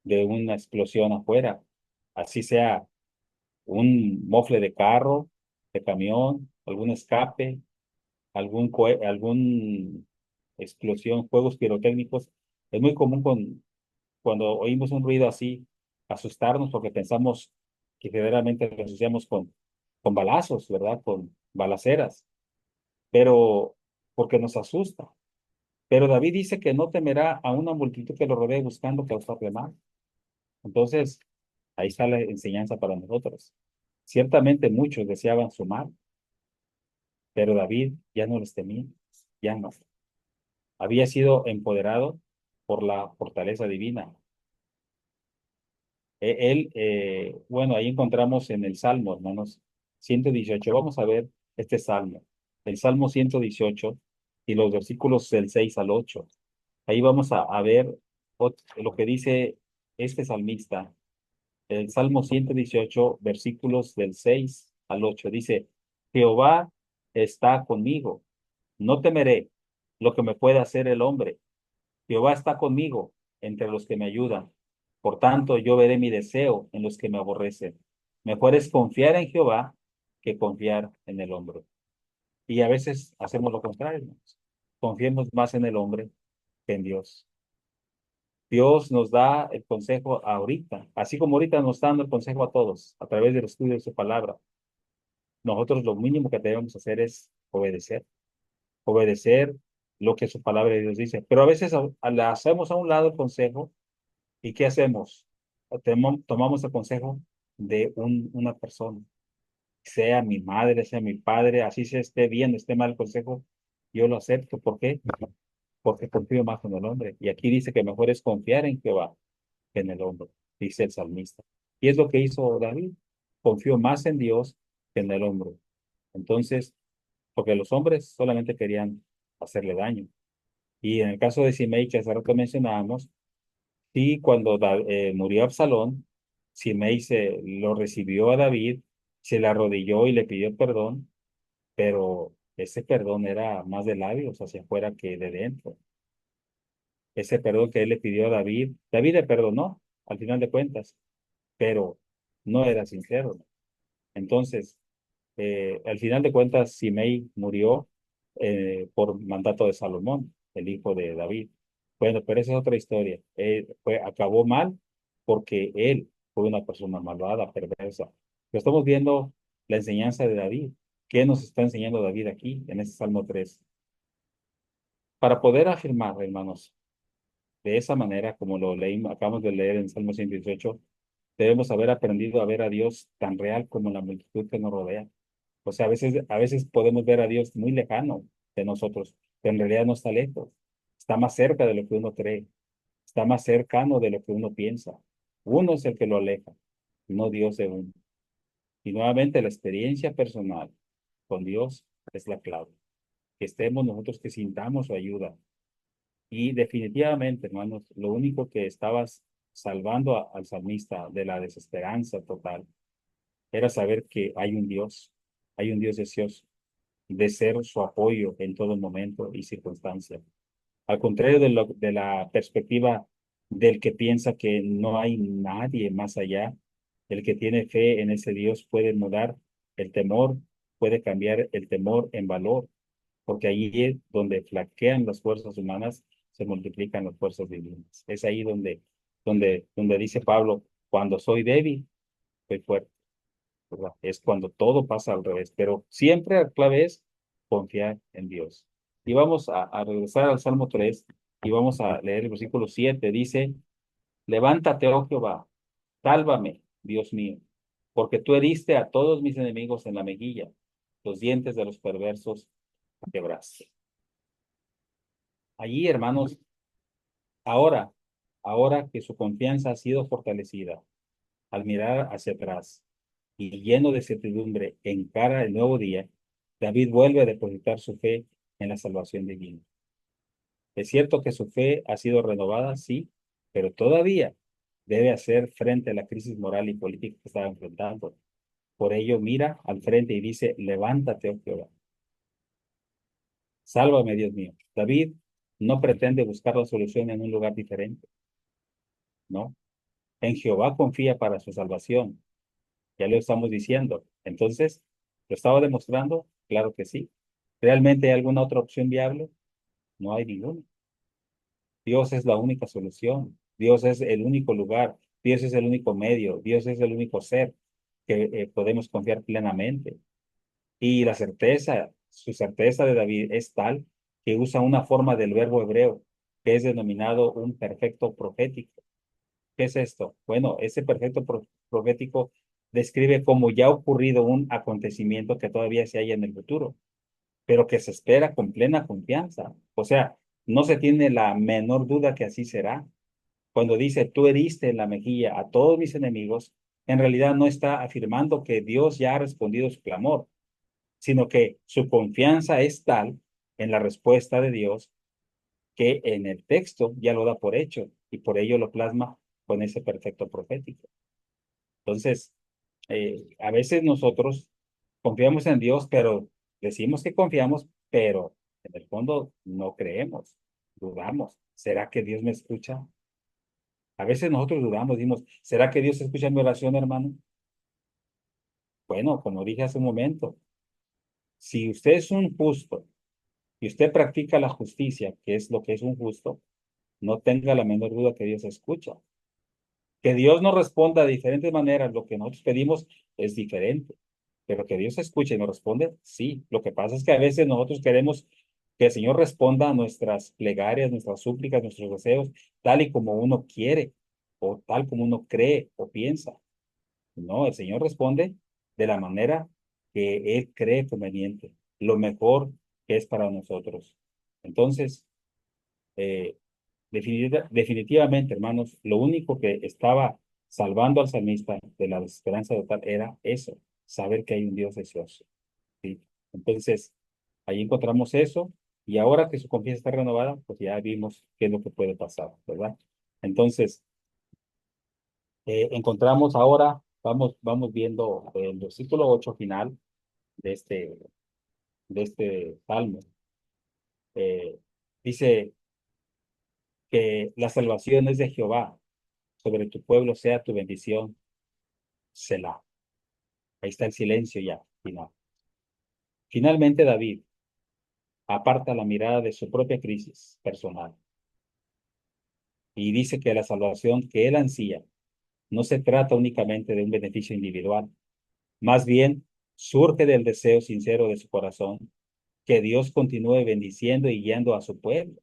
Speaker 1: de una explosión afuera, así sea un mofle de carro, de camión, algún escape, algún explosión, juegos pirotécnicos. Es muy común cuando oímos un ruido así, asustarnos porque pensamos que generalmente lo asociamos con balazos, ¿verdad? Con balaceras, pero porque nos asusta. Pero David dice que no temerá a una multitud que lo rodee buscando causarle mal. Entonces, ahí está la enseñanza para nosotros. Ciertamente muchos deseaban su mal, pero David ya no les temía, ya no. Había sido empoderado por la fortaleza divina. Bueno, ahí encontramos en el Salmo, hermanos, 118. Vamos a ver este Salmo, el Salmo 118 y los versículos del 6 al 8. Ahí vamos a ver lo que dice este salmista. El Salmo 118, versículos del 6 al 8. Dice, Jehová está conmigo, no temeré lo que me pueda hacer el hombre. Jehová está conmigo entre los que me ayudan. Por tanto, yo veré mi deseo en los que me aborrecen. Mejor es confiar en Jehová que confiar en el hombre. Y a veces hacemos lo contrario, hermanos. Confiemos más en el hombre que en Dios. Dios nos da el consejo ahorita, así como ahorita nos está dando el consejo a todos a través del estudio de su palabra. Nosotros lo mínimo que debemos hacer es obedecer lo que su palabra de Dios dice. Pero a veces le hacemos a un lado el consejo. ¿Y qué hacemos? Tomamos el consejo de una persona, sea mi madre, sea mi padre, así se esté bien, esté mal el consejo, yo lo acepto. ¿Por qué? Porque confío más en el hombre. Y aquí dice que mejor es confiar en Jehová que en el hombre, dice el salmista. Y es lo que hizo David. Confió más en Dios que en el hombre. Entonces, porque los hombres solamente querían hacerle daño. Y en el caso de Simei, que hace rato mencionábamos, sí, cuando murió Absalón, Simei lo recibió a David, se le arrodilló y le pidió perdón, pero ese perdón era más de labios hacia afuera que de dentro. Ese perdón que él le pidió a David, David le perdonó al final de cuentas, pero no era sincero. Entonces, al final de cuentas, Simei murió por mandato de Salomón, el hijo de David. Bueno, pero esa es otra historia. Acabó mal porque él fue una persona malvada, perversa. Pero estamos viendo la enseñanza de David. ¿Qué nos está enseñando David aquí en este Salmo 3? Para poder afirmar, hermanos, de esa manera, como lo leímos, acabamos de leer en Salmo 118, debemos haber aprendido a ver a Dios tan real como la multitud que nos rodea. O sea, a veces podemos ver a Dios muy lejano de nosotros, pero en realidad no está lejos. Está más cerca de lo que uno cree. Está más cercano de lo que uno piensa. Uno es el que lo aleja, no Dios de uno. Y nuevamente la experiencia personal con Dios es la clave. Que estemos nosotros, que sintamos su ayuda. Y definitivamente, hermanos, lo único que estabas salvando al salmista de la desesperanza total era saber que hay un Dios deseoso de ser su apoyo en todo momento y circunstancia. Al contrario de la perspectiva del que piensa que no hay nadie más allá, el que tiene fe en ese Dios puede mudar el temor, puede cambiar el temor en valor, porque ahí es donde flaquean las fuerzas humanas, se multiplican las fuerzas divinas. Es ahí donde dice Pablo, cuando soy débil, soy fuerte, ¿verdad? Es cuando todo pasa al revés, pero siempre la clave es confiar en Dios. Y vamos a regresar al Salmo 3 y vamos a leer el versículo 7. Dice, levántate, oh Jehová, sálvame, Dios mío, porque tú heriste a todos mis enemigos en la mejilla, los dientes de los perversos quebraste. Allí, hermanos, ahora, ahora que su confianza ha sido fortalecida, al mirar hacia atrás y lleno de certidumbre encara el nuevo día, David vuelve a depositar su fe en la salvación divina. Es cierto que su fe ha sido renovada, sí, pero todavía debe hacer frente a la crisis moral y política que estaba enfrentando. Por ello, mira al frente y dice, levántate, oh Jehová, sálvame, Dios mío. David no pretende buscar la solución en un lugar diferente, ¿no? En Jehová confía para su salvación. Ya lo estamos diciendo. Entonces, ¿lo estaba demostrando? Claro que sí. ¿Realmente hay alguna otra opción viable? No hay ninguna. Dios es la única solución. Dios es el único lugar. Dios es el único medio. Dios es el único ser que podemos confiar plenamente. Y la certeza, su certeza de David es tal que usa una forma del verbo hebreo que es denominado un perfecto profético. ¿Qué es esto? Bueno, ese perfecto profético describe como ya ha ocurrido un acontecimiento que todavía se halla en el futuro, pero que se espera con plena confianza. O sea, no se tiene la menor duda que así será. Cuando dice, tú heriste en la mejilla a todos mis enemigos, en realidad no está afirmando que Dios ya ha respondido su clamor, sino que su confianza es tal en la respuesta de Dios que en el texto ya lo da por hecho y por ello lo plasma con ese perfecto profético. Entonces, a veces nosotros confiamos en Dios, pero decimos que confiamos, pero en el fondo no creemos, dudamos. ¿Será que Dios me escucha? A veces nosotros dudamos, decimos, ¿será que Dios escucha mi oración, hermano? Bueno, como dije hace un momento, si usted es un justo y usted practica la justicia, que es lo que es un justo, no tenga la menor duda que Dios escucha. Que Dios nos responda de diferentes maneras, lo que nosotros pedimos es diferente, pero que Dios escuche y nos responde, sí. Lo que pasa es que a veces nosotros queremos que el Señor responda a nuestras plegarias, nuestras súplicas, nuestros deseos, tal y como uno quiere, o tal como uno cree o piensa. No, el Señor responde de la manera que Él cree conveniente, lo mejor que es para nosotros. Entonces, eh, definitivamente, hermanos, lo único que estaba salvando al salmista de la desesperanza total era eso, saber que hay un Dios deseoso. ¿Sí? Entonces, ahí encontramos eso, y ahora que su confianza está renovada, pues ya vimos qué es lo que puede pasar, ¿verdad? Entonces, encontramos ahora, vamos viendo el versículo 8 final de este salmo. Eh, Dice que la salvación es de Jehová, sobre tu pueblo sea tu bendición, Selah. Ahí está el silencio ya, final. Finalmente, David aparta la mirada de su propia crisis personal y dice que la salvación que él ansía no se trata únicamente de un beneficio individual, más bien surge del deseo sincero de su corazón que Dios continúe bendiciendo y guiando a su pueblo.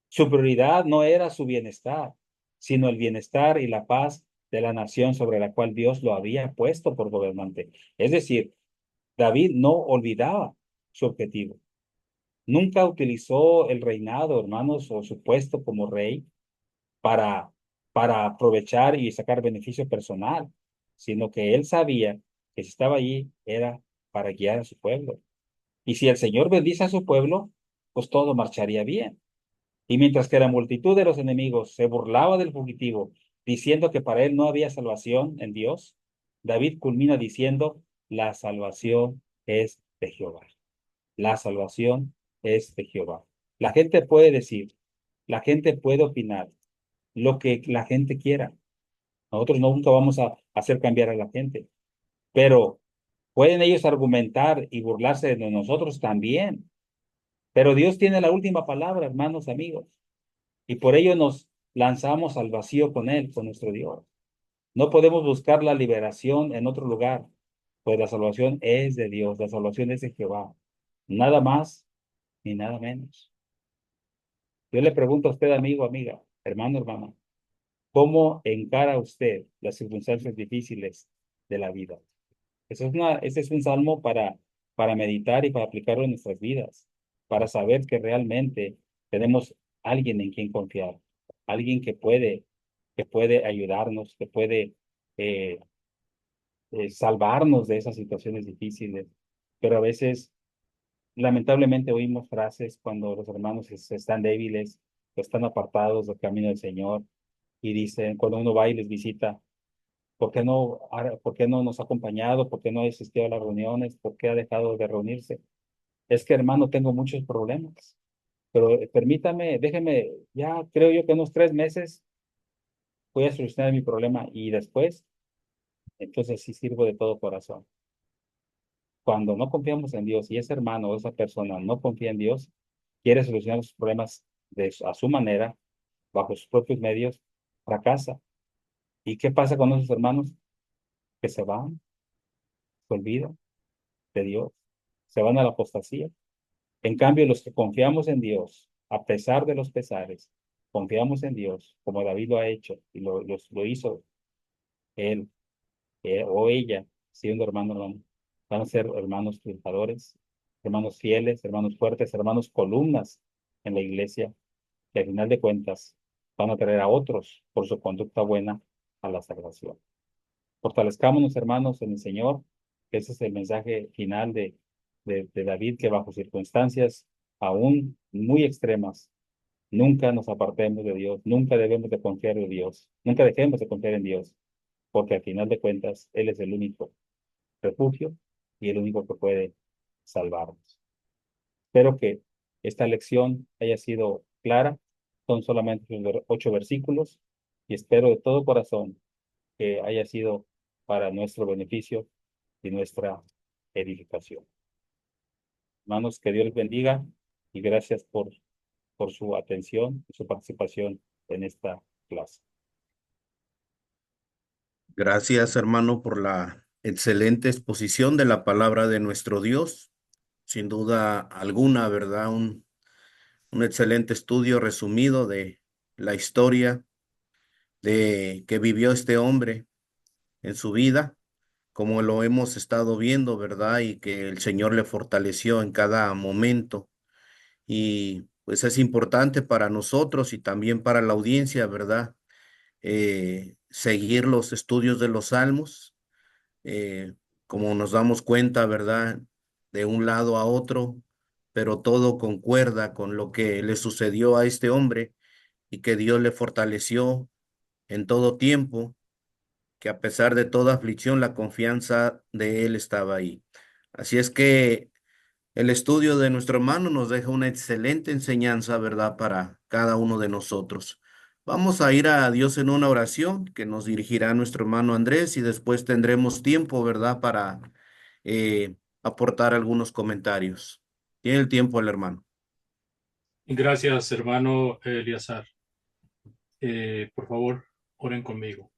Speaker 1: Su prioridad no era su bienestar, sino el bienestar y la paz de la nación sobre la cual Dios lo había puesto por gobernante. Es decir, David no olvidaba su objetivo. Nunca utilizó el reinado, hermanos, o su puesto como rey para, para aprovechar y sacar beneficio personal, sino que él sabía que si estaba allí era para guiar a su pueblo. Y si el Señor bendice a su pueblo, pues todo marcharía bien. Y mientras que la multitud de los enemigos se burlaba del fugitivo, diciendo que para él no había salvación en Dios, David culmina diciendo, la salvación es de Jehová. La salvación es de Jehová. La gente puede decir, la gente puede opinar lo que la gente quiera. Nosotros nunca vamos a hacer cambiar a la gente, pero pueden ellos argumentar y burlarse de nosotros también. Pero Dios tiene la última palabra, hermanos, amigos, y por ello nos lanzamos al vacío con Él, con nuestro Dios. No podemos buscar la liberación en otro lugar, pues la salvación es de Dios, la salvación es de Jehová. Nada más ni nada menos. Yo le pregunto a usted, amigo, amiga, hermano, hermana, ¿cómo encara usted las circunstancias difíciles de la vida? Ese es un salmo para meditar y para aplicarlo en nuestras vidas, para saber que realmente tenemos alguien en quien confiar, alguien que puede ayudarnos, que puede eh, salvarnos de esas situaciones difíciles. Pero a veces, lamentablemente, oímos frases cuando los hermanos están débiles, están apartados del camino del Señor, y dicen, cuando uno va y les visita, ¿por qué no nos ha acompañado? ¿Por qué no ha asistido a las reuniones? ¿Por qué ha dejado de reunirse? Es que, hermano, tengo muchos problemas, pero permítame, déjeme, ya creo yo que en unos 3 meses voy a solucionar mi problema y después, entonces sí sirvo de todo corazón. cuando no confiamos en Dios y ese hermano o esa persona no confía en Dios, quiere solucionar sus problemas a su manera, bajo sus propios medios, fracasa. ¿Y qué pasa con esos hermanos? Que se van, se olvidan de Dios, se van a la apostasía. En cambio, los que confiamos en Dios, a pesar de los pesares, confiamos en Dios, como David lo ha hecho y lo hizo él o ella, siendo hermano, van a ser hermanos triunfadores, hermanos fieles, hermanos fuertes, hermanos columnas en la iglesia, que al final de cuentas van a traer a otros por su conducta buena a la salvación. Fortalezcámonos, hermanos, en el Señor, que ese es el mensaje final de David, que bajo circunstancias aún muy extremas, nunca nos apartemos de Dios, nunca debemos de confiar en Dios, nunca dejemos de confiar en Dios, porque al final de cuentas Él es el único refugio y el único que puede salvarnos. Espero que esta lección haya sido clara. Son solamente 8 versículos y espero de todo corazón que haya sido para nuestro beneficio y nuestra edificación. Hermanos, que Dios les bendiga y gracias por su atención y su participación en esta clase.
Speaker 2: Gracias, hermano, por la excelente exposición de la palabra de nuestro Dios. Sin duda alguna, ¿verdad? Un excelente estudio resumido de la historia de que vivió este hombre en su vida, como lo hemos estado viendo, ¿verdad? Y que el Señor le fortaleció en cada momento. Y pues es importante para nosotros y también para la audiencia, ¿verdad? Seguir los estudios de los salmos, eh, como nos damos cuenta, ¿verdad? De un lado a otro, pero todo concuerda con lo que le sucedió a este hombre y que Dios le fortaleció en todo tiempo, que a pesar de toda aflicción, la confianza de él estaba ahí. Así es que el estudio de nuestro hermano nos deja una excelente enseñanza, ¿verdad? Para cada uno de nosotros. Vamos a ir a Dios en una oración que nos dirigirá nuestro hermano Andrés y después tendremos tiempo, ¿verdad? Para aportar algunos comentarios. Tiene el tiempo el hermano.
Speaker 3: Gracias, hermano Eliazar. Por favor, oren conmigo.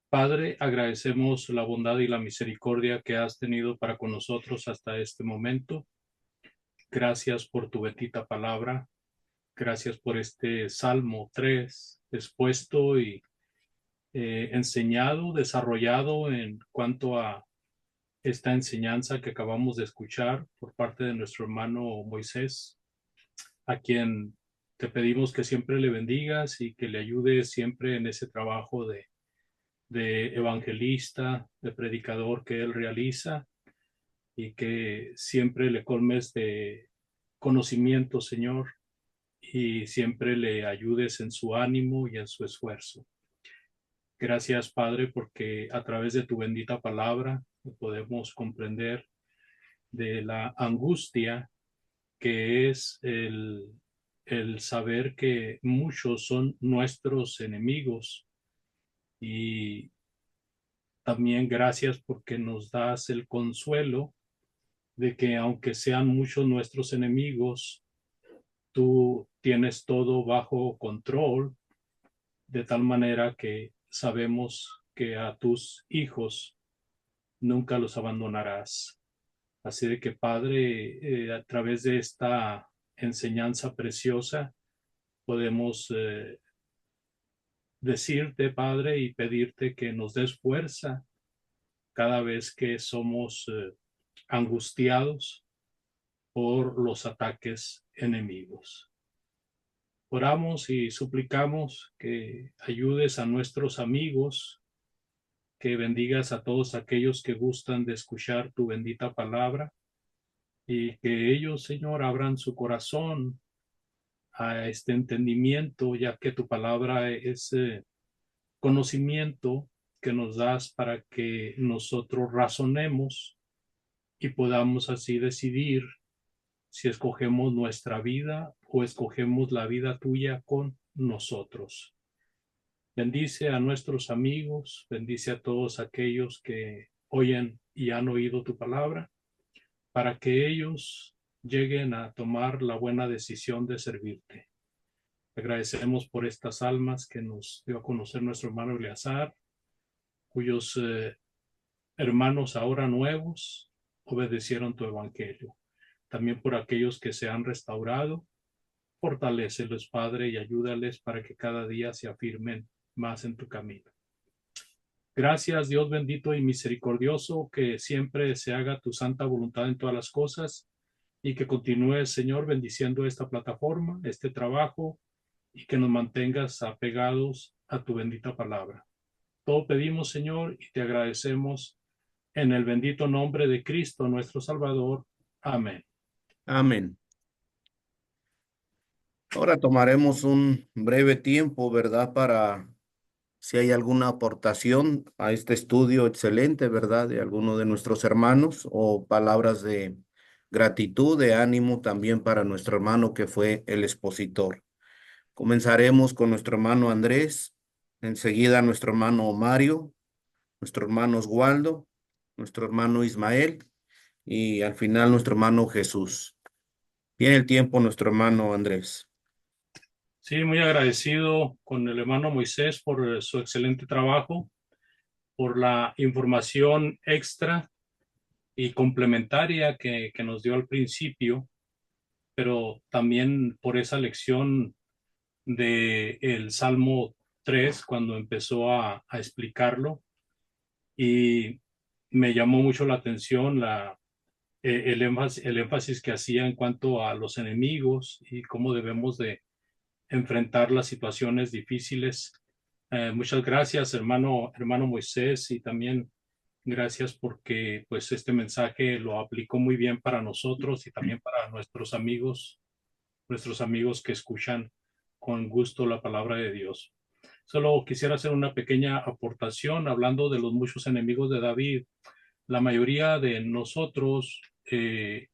Speaker 3: Padre, agradecemos la bondad y la misericordia que has tenido para con nosotros hasta este momento. Gracias por tu bendita palabra. Gracias por este Salmo 3 expuesto y enseñado, desarrollado en cuanto a esta enseñanza que acabamos de escuchar por parte de nuestro hermano Moisés, a quien te pedimos que siempre le bendigas y que le ayudes siempre en ese trabajo de evangelista, de predicador que él realiza y que siempre le colmes de conocimiento, Señor, y siempre le ayudes en su ánimo y en su esfuerzo. Gracias, Padre, porque a través de tu bendita palabra podemos comprender de la angustia que es el saber que muchos son nuestros enemigos y también gracias porque nos das el consuelo de que aunque sean muchos nuestros enemigos, tú tienes todo bajo control, de tal manera que sabemos que a tus hijos nunca los abandonarás. Así de que, Padre, a través de esta enseñanza preciosa, podemos decirte, Padre, y pedirte que nos des fuerza cada vez que somos angustiados por los ataques enemigos. Oramos y suplicamos que ayudes a nuestros amigos, que bendigas a todos aquellos que gustan de escuchar tu bendita palabra y que ellos, Señor, abran su corazón a este entendimiento, ya que tu palabra es conocimiento que nos das para que nosotros razonemos y podamos así decidir si escogemos nuestra vida o escogemos la vida tuya con nosotros. Bendice a nuestros amigos, bendice a todos aquellos que oyen y han oído tu palabra para que ellos lleguen a tomar la buena decisión de servirte. Agradecemos por estas almas que nos dio a conocer nuestro hermano Eleazar, cuyos hermanos ahora nuevos obedecieron tu evangelio. También por aquellos que se han restaurado, fortalécelos, Padre, y ayúdales para que cada día se afirmen más en tu camino. Gracias, Dios bendito y misericordioso, que siempre se haga tu santa voluntad en todas las cosas y que continúes, Señor, bendiciendo esta plataforma, este trabajo, y que nos mantengas apegados a tu bendita palabra. Todo pedimos, Señor, y te agradecemos en el bendito nombre de Cristo, nuestro Salvador. Amén.
Speaker 2: Amén. Ahora tomaremos un breve tiempo, ¿verdad? Para si hay alguna aportación a este estudio excelente, ¿verdad? De alguno de nuestros hermanos o palabras de gratitud, de ánimo también para nuestro hermano que fue el expositor. Comenzaremos con nuestro hermano Andrés, enseguida nuestro hermano Mario, nuestro hermano Oswaldo, nuestro hermano Ismael y al final nuestro hermano Jesús. Tiene el tiempo nuestro hermano Andrés.
Speaker 3: Sí, muy agradecido con el hermano Moisés por su excelente trabajo, por la información extra y complementaria que nos dio al principio, pero también por esa lección de el Salmo 3 cuando empezó a explicarlo, y me llamó mucho la atención el énfasis que hacía en cuanto a los enemigos y cómo debemos de enfrentar las situaciones difíciles. Muchas gracias, hermano Moisés, y también gracias porque pues este mensaje lo aplicó muy bien para nosotros y también para nuestros amigos que escuchan con gusto la palabra de Dios. Solo quisiera hacer una pequeña aportación hablando de los muchos enemigos de David. La mayoría de nosotros,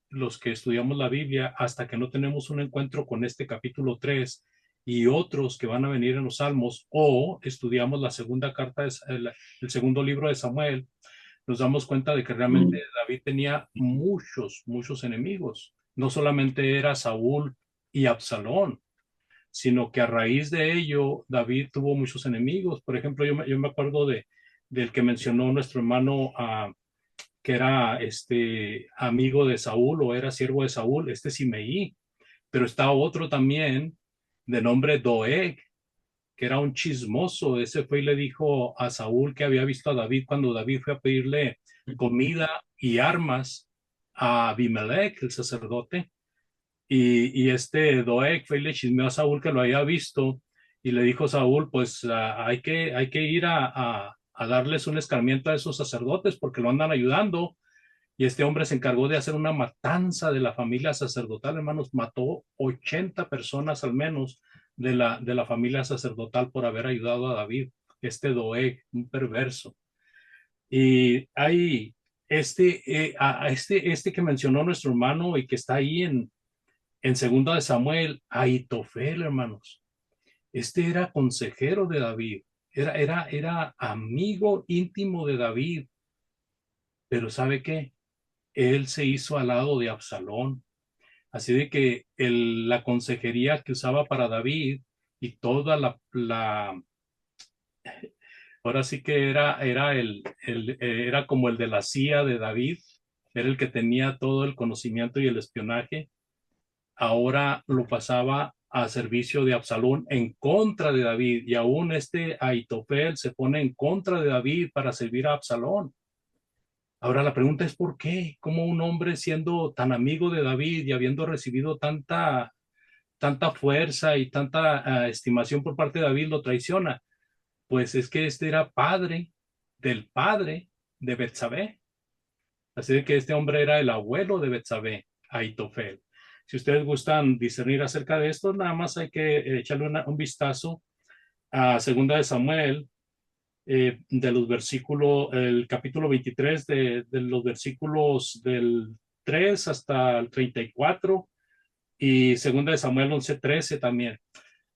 Speaker 3: los que estudiamos la Biblia, hasta que no tenemos un encuentro con este capítulo 3 y otros que van a venir en los Salmos, o estudiamos la segunda carta, el segundo libro de Samuel, nos damos cuenta de que realmente David tenía muchos enemigos. No solamente era Saúl y Absalón, sino que a raíz de ello David tuvo muchos enemigos. Por ejemplo, yo me acuerdo del que mencionó nuestro hermano, que era amigo de Saúl o era siervo de Saúl, Simeí, pero está otro también de nombre Doeg, que era un chismoso. Ese fue y le dijo a Saúl que había visto a David cuando David fue a pedirle comida y armas a Abimelech, el sacerdote, y Doeg fue y le chismeó a Saúl que lo había visto, y le dijo a Saúl, pues hay que ir a darles un escarmiento a esos sacerdotes porque lo andan ayudando. Y este hombre se encargó de hacer una matanza de la familia sacerdotal, hermanos. Mató 80 personas al menos de la familia sacerdotal por haber ayudado a David. Doeg, un perverso. Y hay este que mencionó nuestro hermano y que está ahí en segunda de Samuel, Ahitofel, hermanos. Era consejero de David, era amigo íntimo de David, pero ¿sabe qué? Él se hizo al lado de Absalón. Así de que la consejería que usaba para David y toda ahora sí que era como el de la CIA de David, era el que tenía todo el conocimiento y el espionaje. Ahora lo pasaba a servicio de Absalón en contra de David, y aún Ahitofel se pone en contra de David para servir a Absalón. Ahora la pregunta es ¿por qué? ¿Cómo un hombre siendo tan amigo de David y habiendo recibido tanta fuerza y tanta estimación por parte de David lo traiciona? Pues es que era padre del padre de Betsabé. Así de que este hombre era el abuelo de Betsabé, Ahitofel. Si ustedes gustan discernir acerca de esto, nada más hay que echarle un vistazo a Segunda de Samuel, de los versículos, el capítulo 23, de los versículos del 3 hasta el 34, y Segunda de Samuel 11:13 también.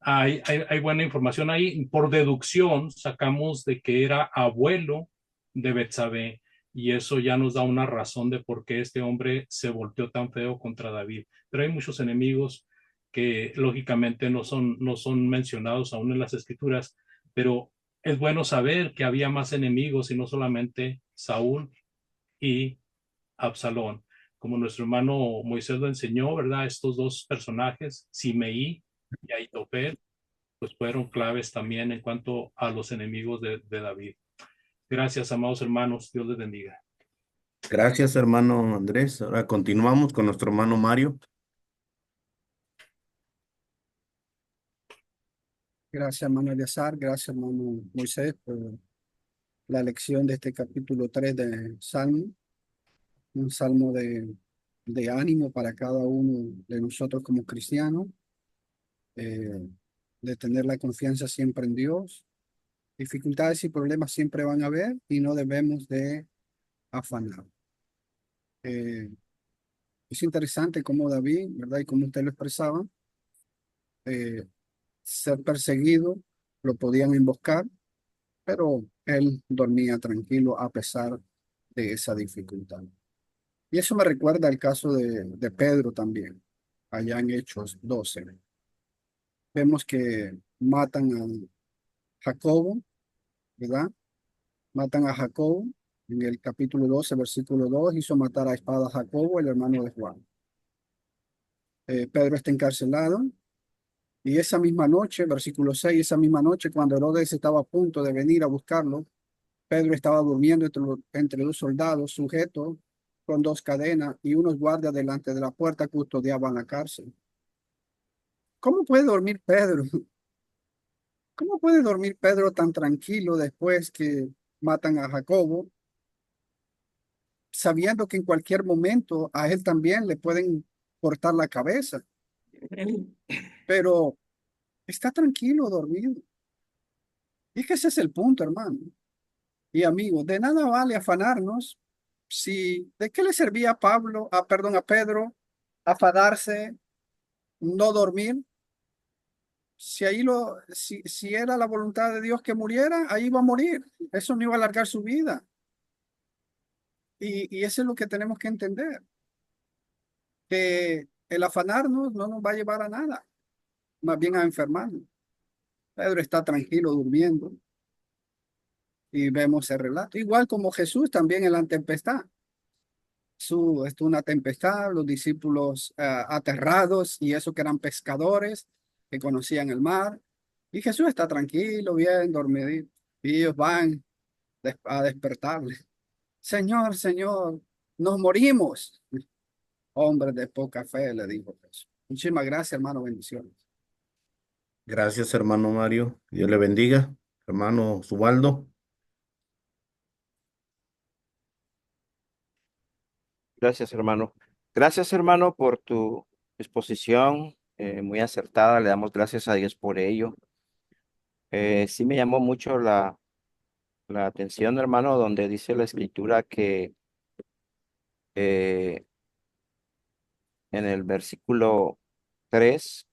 Speaker 3: Hay buena información ahí. Por deducción sacamos de que era abuelo de Betsabé, y eso ya nos da una razón de por qué este hombre se volteó tan feo contra David. Pero hay muchos enemigos que lógicamente no son mencionados aún en las escrituras, pero es bueno saber que había más enemigos y no solamente Saúl y Absalón. Como nuestro hermano Moisés lo enseñó, ¿verdad? Estos dos personajes, Simeí y Ahitofel, pues fueron claves también en cuanto a los enemigos de David. Gracias, amados hermanos. Dios les bendiga.
Speaker 2: Gracias, hermano Andrés. Ahora continuamos con nuestro hermano Mario.
Speaker 4: Gracias, hermano Eleazar. Gracias, hermano Moisés, por la lección de este capítulo 3 de Salmo. Un salmo de ánimo para cada uno de nosotros como cristianos, eh, de tener la confianza siempre en Dios. Dificultades y problemas siempre van a haber y no debemos de afanar. Eh, es interesante cómo David, ¿verdad? Y como usted lo expresaba, eh, ser perseguido, lo podían emboscar, pero él dormía tranquilo a pesar de esa dificultad. Y eso me recuerda al caso de Pedro también, allá en Hechos 12. Vemos que matan a Jacobo, ¿verdad? Matan a Jacobo en el capítulo 12, versículo 2, hizo matar a espada a Jacobo, el hermano de Juan. Pedro está encarcelado y esa misma noche, versículo 6, esa misma noche, cuando Herodes estaba a punto de venir a buscarlo, Pedro estaba durmiendo entre dos soldados, sujeto con dos cadenas, y unos guardias delante de la puerta custodiaban la cárcel. ¿Cómo puede dormir Pedro? ¿Cómo puede dormir Pedro tan tranquilo después que matan a Jacobo, sabiendo que en cualquier momento a él también le pueden cortar la cabeza? Pero está tranquilo dormido. Y es que ese es el punto, hermano. Y amigos, de nada vale afanarnos si, ¿de qué le servía a Pablo, perdón, a Pedro, afanarse, no dormir? Si era la voluntad de Dios que muriera, ahí iba a morir. Eso no iba a alargar su vida. Y eso es lo que tenemos que entender, que el afanarnos no nos va a llevar a nada, más bien a enfermarnos. Pedro está tranquilo durmiendo y vemos el relato. Igual como Jesús también en la tempestad. Estuvo una tempestad, los discípulos aterrados, y eso que eran pescadores que conocían el mar. Y Jesús está tranquilo, bien dormido. Y ellos van a despertarle. Señor, Señor, nos morimos. Hombre de poca fe, le dijo Jesús. Muchísimas gracias, hermano. Bendiciones.
Speaker 2: Gracias, hermano Mario. Dios le bendiga. Hermano Subaldo.
Speaker 5: Gracias, hermano. Gracias, hermano, por tu exposición, muy acertada. Le damos gracias a Dios por ello. Sí me llamó mucho la atención, hermano, donde dice la escritura que eh, en el versículo 3,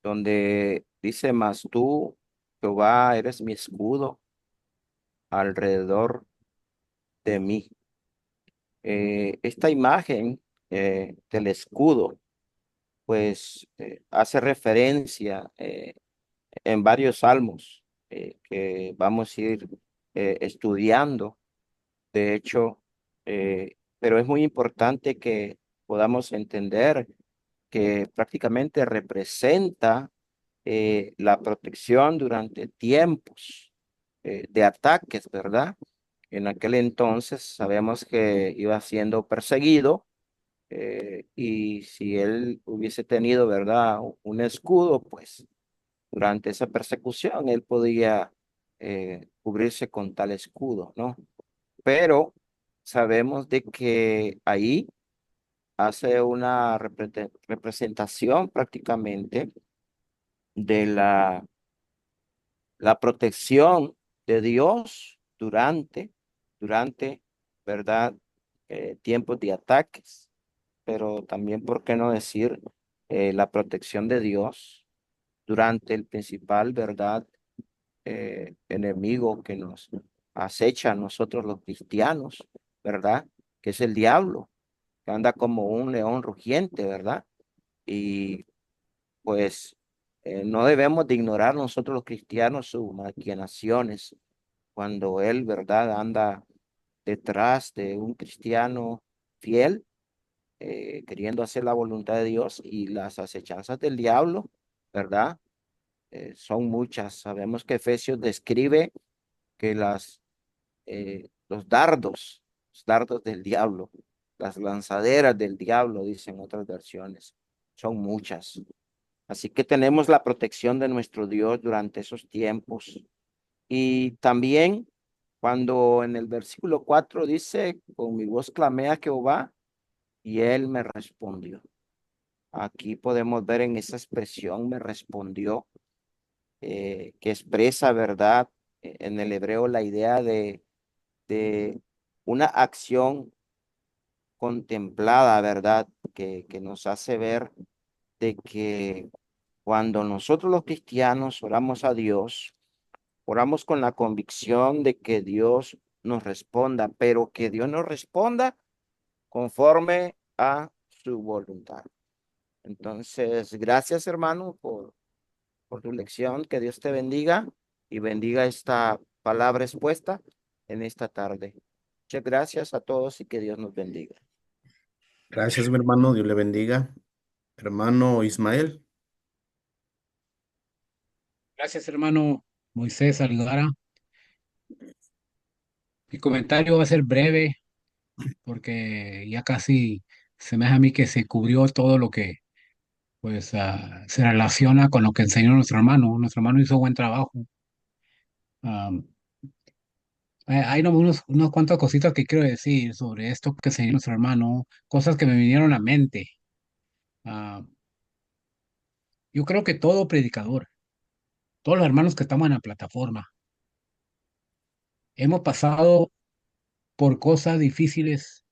Speaker 5: donde dice, mas tú, Jehová, eres mi escudo alrededor de mí. Esta imagen del escudo, pues hace referencia en varios salmos que vamos a ir estudiando. De hecho, pero es muy importante que podamos entender que prácticamente representa la protección durante tiempos de ataques, ¿verdad? En aquel entonces sabemos que iba siendo perseguido, y si él hubiese tenido, ¿verdad? Un escudo, pues durante esa persecución él podía cubrirse con tal escudo, ¿no? Pero sabemos de que ahí hace una representación prácticamente de la protección de Dios durante, ¿verdad? Tiempos de ataques, pero también, ¿por qué no decir la protección de Dios durante el principal, ¿verdad? Enemigo que nos acecha a nosotros los cristianos, ¿verdad? Que es el diablo, que anda como un león rugiente, ¿verdad? Y pues no debemos de ignorar nosotros los cristianos sus maquinaciones cuando él, ¿verdad? Anda detrás de un cristiano fiel, queriendo hacer la voluntad de Dios y las acechanzas del diablo, ¿verdad? Son muchas. Sabemos que Efesios describe que los dardos del diablo, las lanzaderas del diablo, dicen otras versiones, son muchas. Así que tenemos la protección de nuestro Dios durante esos tiempos. Y también cuando en el versículo 4 dice, con mi voz clamé a Jehová y él me respondió. Aquí podemos ver en esa expresión, me respondió, que expresa, ¿verdad? En el hebreo la idea de una acción contemplada, ¿verdad? Que nos hace ver de que cuando nosotros los cristianos oramos a Dios, oramos con la convicción de que Dios nos responda, pero que Dios nos responda conforme a su voluntad. Entonces, gracias hermano por tu lección, que Dios te bendiga y bendiga esta palabra expuesta en esta tarde. Muchas gracias a todos y que Dios nos bendiga.
Speaker 2: Gracias, mi hermano. Dios le bendiga. Hermano Ismael.
Speaker 6: Gracias, hermano Moisés Algara. Mi comentario va a ser breve porque ya casi se me hace a mí que se cubrió todo lo que pues se relaciona con lo que enseñó nuestro hermano. Nuestro hermano hizo buen trabajo. Am, hay unos cuantas cositas que quiero decir sobre esto que enseñó nuestro hermano, cosas que me vinieron a la mente. Ah, yo creo que todo predicador, todos los hermanos que estamos en la plataforma, hemos pasado por cosas difíciles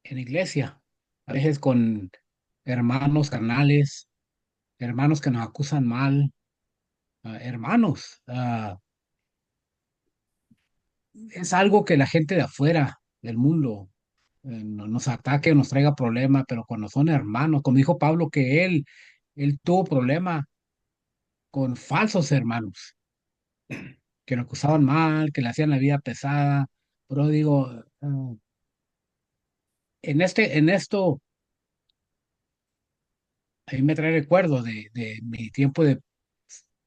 Speaker 6: en la iglesia, a veces con hermanos carnales, hermanos que nos acusan mal, hermanos. Es algo que la gente de afuera del mundo nos ataque o nos traiga problemas, pero cuando son hermanos, como dijo Pablo, que él tuvo problema con falsos hermanos, que lo acusaban mal, que le hacían la vida pesada, pero digo, en esto, a mí me trae recuerdos de mi tiempo de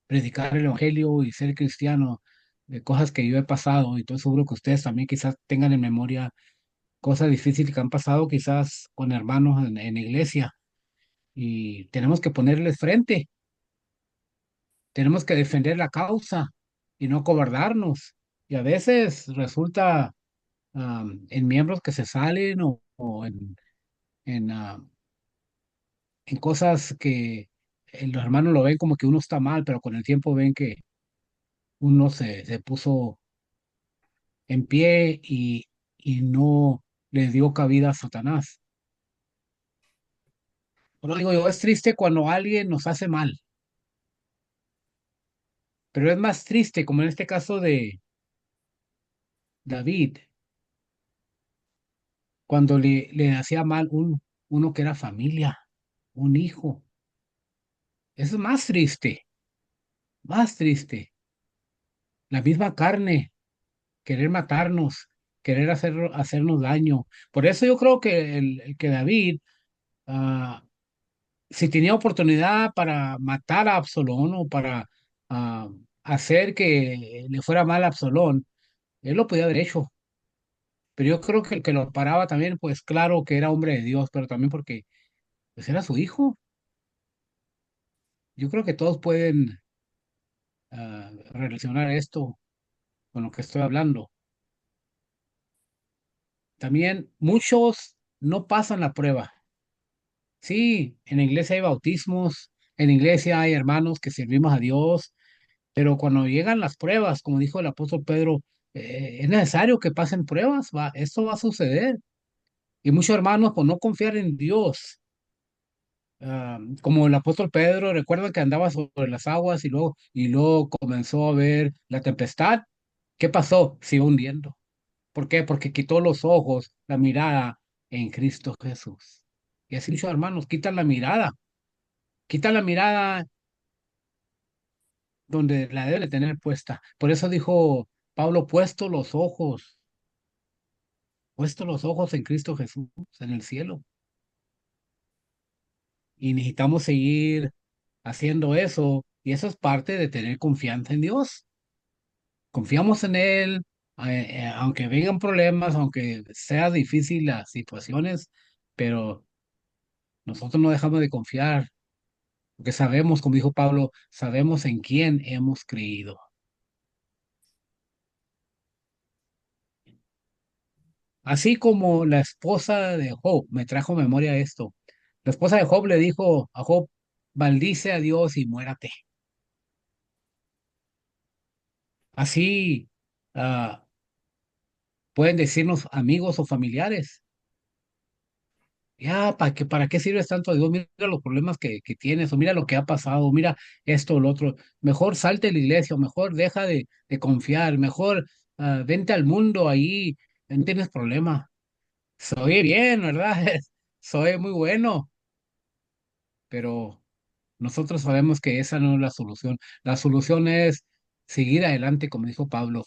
Speaker 6: predicar el evangelio y ser cristiano, de cosas que yo he pasado, y estoy seguro que ustedes también quizás tengan en memoria cosas difíciles que han pasado quizás con hermanos en la iglesia, y tenemos que ponerles frente, tenemos que defender la causa y no cobardarnos. Y a veces resulta en miembros que se salen o en cosas que los hermanos lo ven como que uno está mal, pero con el tiempo ven que uno se puso en pie y no le dio cabida a Satanás. Pero digo yo, es triste cuando alguien nos hace mal, pero es más triste, como en este caso de David, cuando le hacía mal uno que era familia, un hijo. Eso es más triste, más triste. La misma carne, querer matarnos, querer hacernos daño. Por eso yo creo que el que David, ah, si tenía oportunidad para matar a Absalón o para ah, hacer que le fuera mal a Absalón, él lo podía haber hecho. Pero yo creo que el que lo paraba también, pues claro que era hombre de Dios, pero también porque pues, era su hijo. Yo creo que todos pueden relacionar esto con lo que estoy hablando. También muchos no pasan la prueba. Sí, en la iglesia hay bautismos, en la iglesia hay hermanos que servimos a Dios, pero cuando llegan las pruebas, como dijo el apóstol Pedro, es necesario que pasen pruebas, esto va a suceder. Y muchos hermanos, por no confiar en Dios, como el apóstol Pedro, recuerda que andaba sobre las aguas y luego comenzó a ver la tempestad. ¿Qué pasó? Se iba hundiendo. ¿Por qué? Porque quitó los ojos, la mirada en Cristo Jesús. Y así muchos hermanos, quita la mirada donde la debe tener puesta. Por eso dijo Pablo, puesto los ojos en Cristo Jesús, en el cielo. Y necesitamos seguir haciendo eso. Y eso es parte de tener confianza en Dios. Confiamos en Él, aunque vengan problemas, aunque sea difícil las situaciones, pero nosotros no dejamos de confiar, porque sabemos, como dijo Pablo, sabemos en quién hemos creído. Así como la esposa de Job, me trajo a memoria esto. La esposa de Job le dijo a Job, maldice a Dios y muérate. Así ah, pueden decirnos amigos o familiares. Ya, para qué sirves tanto a Dios? Mira los problemas que tienes, o mira lo que ha pasado, mira esto o lo otro. Mejor salte de la iglesia, o mejor deja de confiar, mejor vente al mundo ahí, no tienes problema. Soy bien, ¿verdad? Soy muy bueno, pero nosotros sabemos que esa no es la solución. La solución es seguir adelante, como dijo Pablo,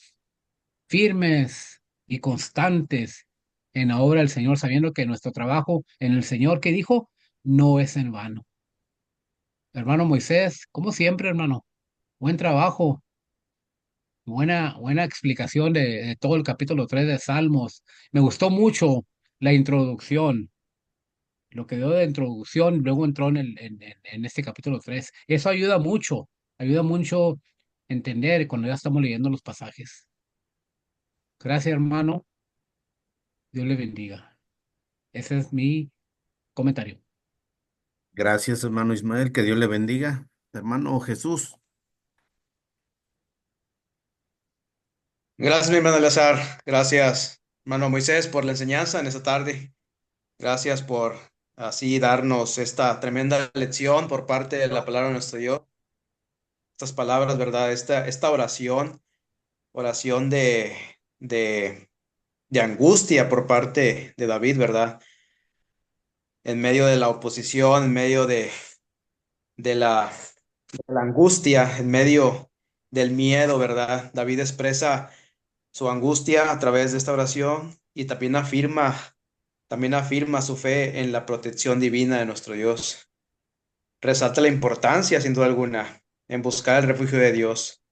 Speaker 6: firmes y constantes en la obra del Señor, sabiendo que nuestro trabajo en el Señor, que dijo, no es en vano. Hermano Moisés, como siempre, hermano, buen trabajo, buena explicación de todo el capítulo 3 de Salmos. Me gustó mucho la introducción, lo que dio de introducción, luego entró en este capítulo 3. Eso ayuda mucho entender cuando ya estamos leyendo los pasajes. Gracias, hermano. Dios le bendiga. Ese es mi comentario.
Speaker 2: Gracias, hermano Ismael, que Dios le bendiga. Hermano Jesús,
Speaker 7: Gracias, mi hermano Eleazar. Gracias, hermano Moisés, por la enseñanza en esta tarde. Gracias por así darnos esta tremenda lección por parte de la palabra de nuestro Dios. Estas palabras, ¿verdad? Esta oración de, de angustia por parte de David, ¿verdad? En medio de la oposición, en medio de la angustia, en medio del miedo, ¿verdad? David expresa su angustia a través de esta oración y también afirma su fe en la protección divina de nuestro Dios. Resalta la importancia, sin duda alguna, en buscar el refugio de Dios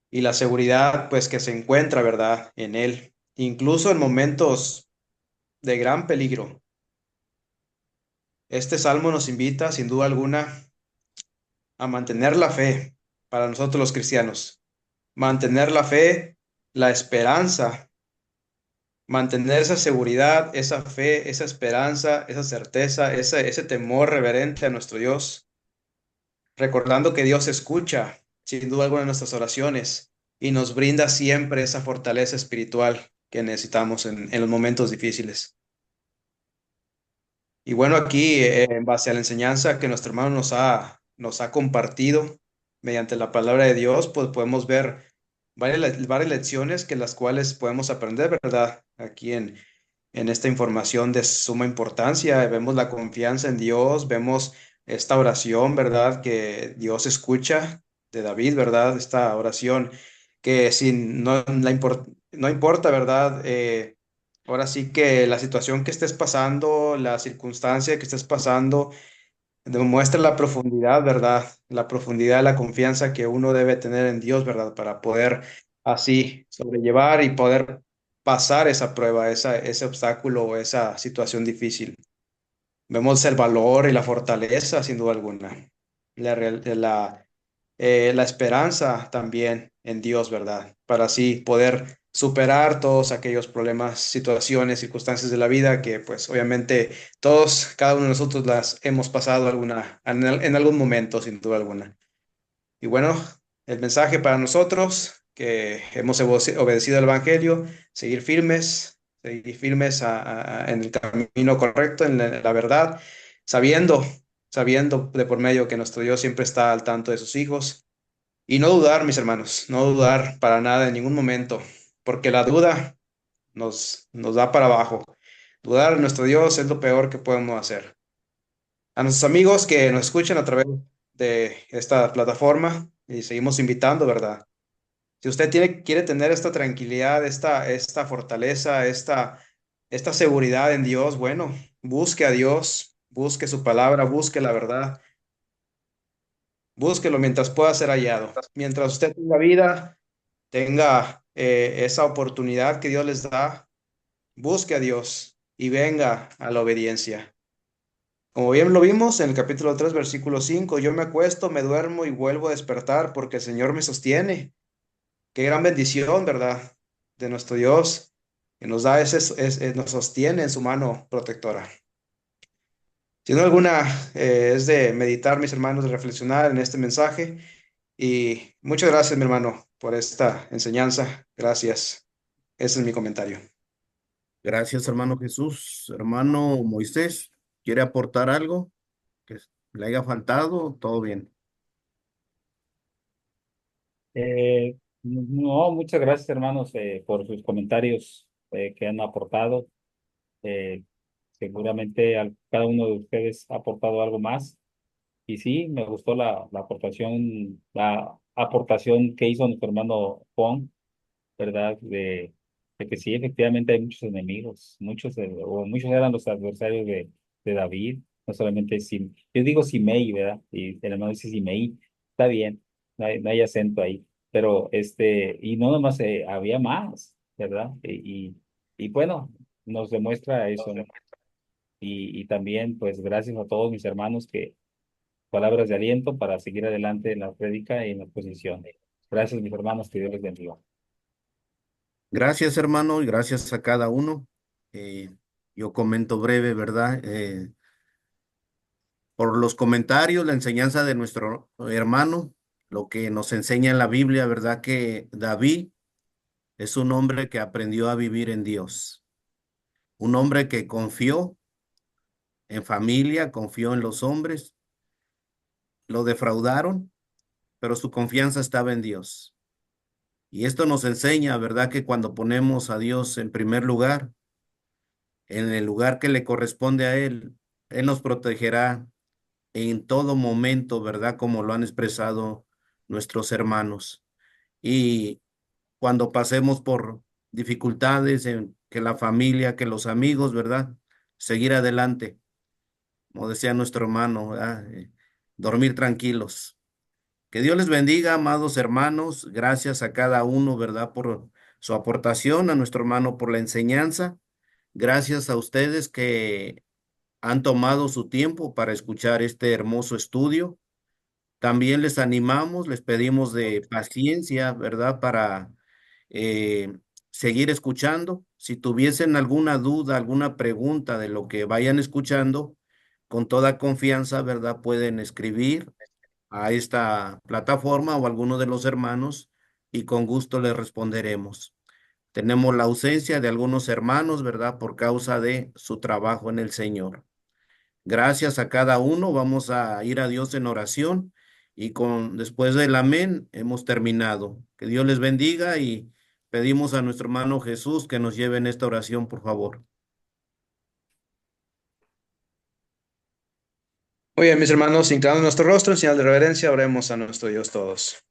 Speaker 7: y la seguridad, pues, que se encuentra, ¿verdad?, en Él, incluso en momentos de gran peligro. Este salmo nos invita, sin duda alguna, a mantener la fe para nosotros los cristianos, mantener la fe, la esperanza, mantener esa seguridad, esa fe, esa esperanza, esa certeza, ese temor reverente a nuestro Dios, recordando que Dios escucha sin duda alguna nuestras oraciones y nos brinda siempre esa fortaleza espiritual que necesitamos en los momentos difíciles. Y bueno, aquí en base a la enseñanza que nuestro hermano nos ha compartido mediante la palabra de Dios, pues podemos ver varias lecciones que las cuales podemos aprender, ¿verdad? Aquí en esta información de suma importancia. Vemos la confianza en Dios, vemos esta oración, ¿verdad? Que Dios escucha de David, ¿verdad? Esta oración que sin, no, no importa, ¿verdad? Ahora sí que la situación que estés pasando, la circunstancia que estés pasando, demuestra la profundidad, ¿verdad? La profundidad de la confianza que uno debe tener en Dios, ¿verdad? Para poder así sobrellevar y poder pasar esa prueba, ese obstáculo o esa situación difícil. Vemos el valor y la fortaleza, sin duda alguna. La esperanza también en Dios, ¿verdad? Para así poder superar todos aquellos problemas, situaciones, circunstancias de la vida que pues obviamente todos, cada uno de nosotros las hemos pasado en algún momento, sin duda alguna. Y bueno, el mensaje para nosotros que hemos obedecido al Evangelio, seguir firmes en el camino correcto, en la verdad, sabiendo sabiendo de por medio que nuestro Dios siempre está al tanto de sus hijos. Y no dudar, mis hermanos, no dudar para nada en ningún momento, porque la duda nos da para abajo. Dudar en nuestro Dios es lo peor que podemos hacer. A nuestros amigos que nos escuchan a través de esta plataforma, y seguimos invitando, ¿verdad? Si usted quiere tener esta tranquilidad, esta fortaleza, esta seguridad en Dios, bueno, busque a Dios, busque su palabra, busque la verdad, búsquelo mientras pueda ser hallado. Mientras usted tenga vida, tenga esa oportunidad que Dios les da, busque a Dios y venga a la obediencia. Como bien lo vimos en el capítulo 3, versículo 5, yo me acuesto, me duermo y vuelvo a despertar porque el Señor me sostiene. Qué gran bendición, ¿verdad? De nuestro Dios, que nos da nos sostiene en su mano protectora. Sin duda alguna, es de meditar, mis hermanos, de reflexionar en este mensaje. Y muchas gracias, mi hermano, por esta enseñanza. Gracias. Ese es mi comentario.
Speaker 2: Gracias, hermano Jesús. Hermano Moisés, ¿quiere aportar algo que le haya faltado? Todo bien.
Speaker 1: No, muchas gracias, hermanos, por sus comentarios que han aportado. Eh, Seguramente cada uno de ustedes ha aportado algo más. Y sí, me gustó la aportación que hizo nuestro hermano Juan, ¿verdad? De que sí, efectivamente hay muchos enemigos, muchos eran los adversarios de David, no solamente yo digo Simei, ¿verdad? Y el hermano dice Simei, está bien, no hay acento ahí, pero y no nomás había más, ¿verdad? Y bueno, nos demuestra eso, ¿no? Y también, pues, gracias a todos mis hermanos que palabras de aliento para seguir adelante en la prédica y en la exposición. Gracias, mis hermanos, que Dios les bendiga.
Speaker 2: Gracias, hermano, y gracias a cada uno. Yo comento breve, ¿verdad? Por los comentarios, la enseñanza de nuestro hermano, lo que nos enseña en la Biblia, ¿verdad? Que David es un hombre que aprendió a vivir en Dios, un hombre que confió en familia, confió en los hombres, lo defraudaron, pero su confianza estaba en Dios. Y esto nos enseña, ¿verdad? Que cuando ponemos a Dios en primer lugar, en el lugar que le corresponde a Él nos protegerá en todo momento, ¿verdad? Como lo han expresado nuestros hermanos. Y cuando pasemos por dificultades, en que la familia, que los amigos, ¿verdad? Seguir adelante, como decía nuestro hermano, ¿verdad? Dormir tranquilos. Que Dios les bendiga, amados hermanos. Gracias a cada uno, ¿verdad? Por su aportación, a nuestro hermano por la enseñanza. Gracias a ustedes que han tomado su tiempo para escuchar este hermoso estudio. También les animamos, les pedimos de paciencia, ¿verdad? Para eh, seguir escuchando. Si tuviesen alguna duda, alguna pregunta de lo que vayan escuchando, con toda confianza, ¿verdad? Pueden escribir a esta plataforma o a alguno de los hermanos y con gusto les responderemos. Tenemos la ausencia de algunos hermanos, ¿verdad? Por causa de su trabajo en el Señor. Gracias a cada uno. Vamos a ir a Dios en oración y después del amén hemos terminado. Que Dios les bendiga y pedimos a nuestro hermano Jesús que nos lleve en esta oración, por favor.
Speaker 7: Muy bien, mis hermanos, inclinando nuestro rostro en señal de reverencia, oremos a nuestro Dios todos.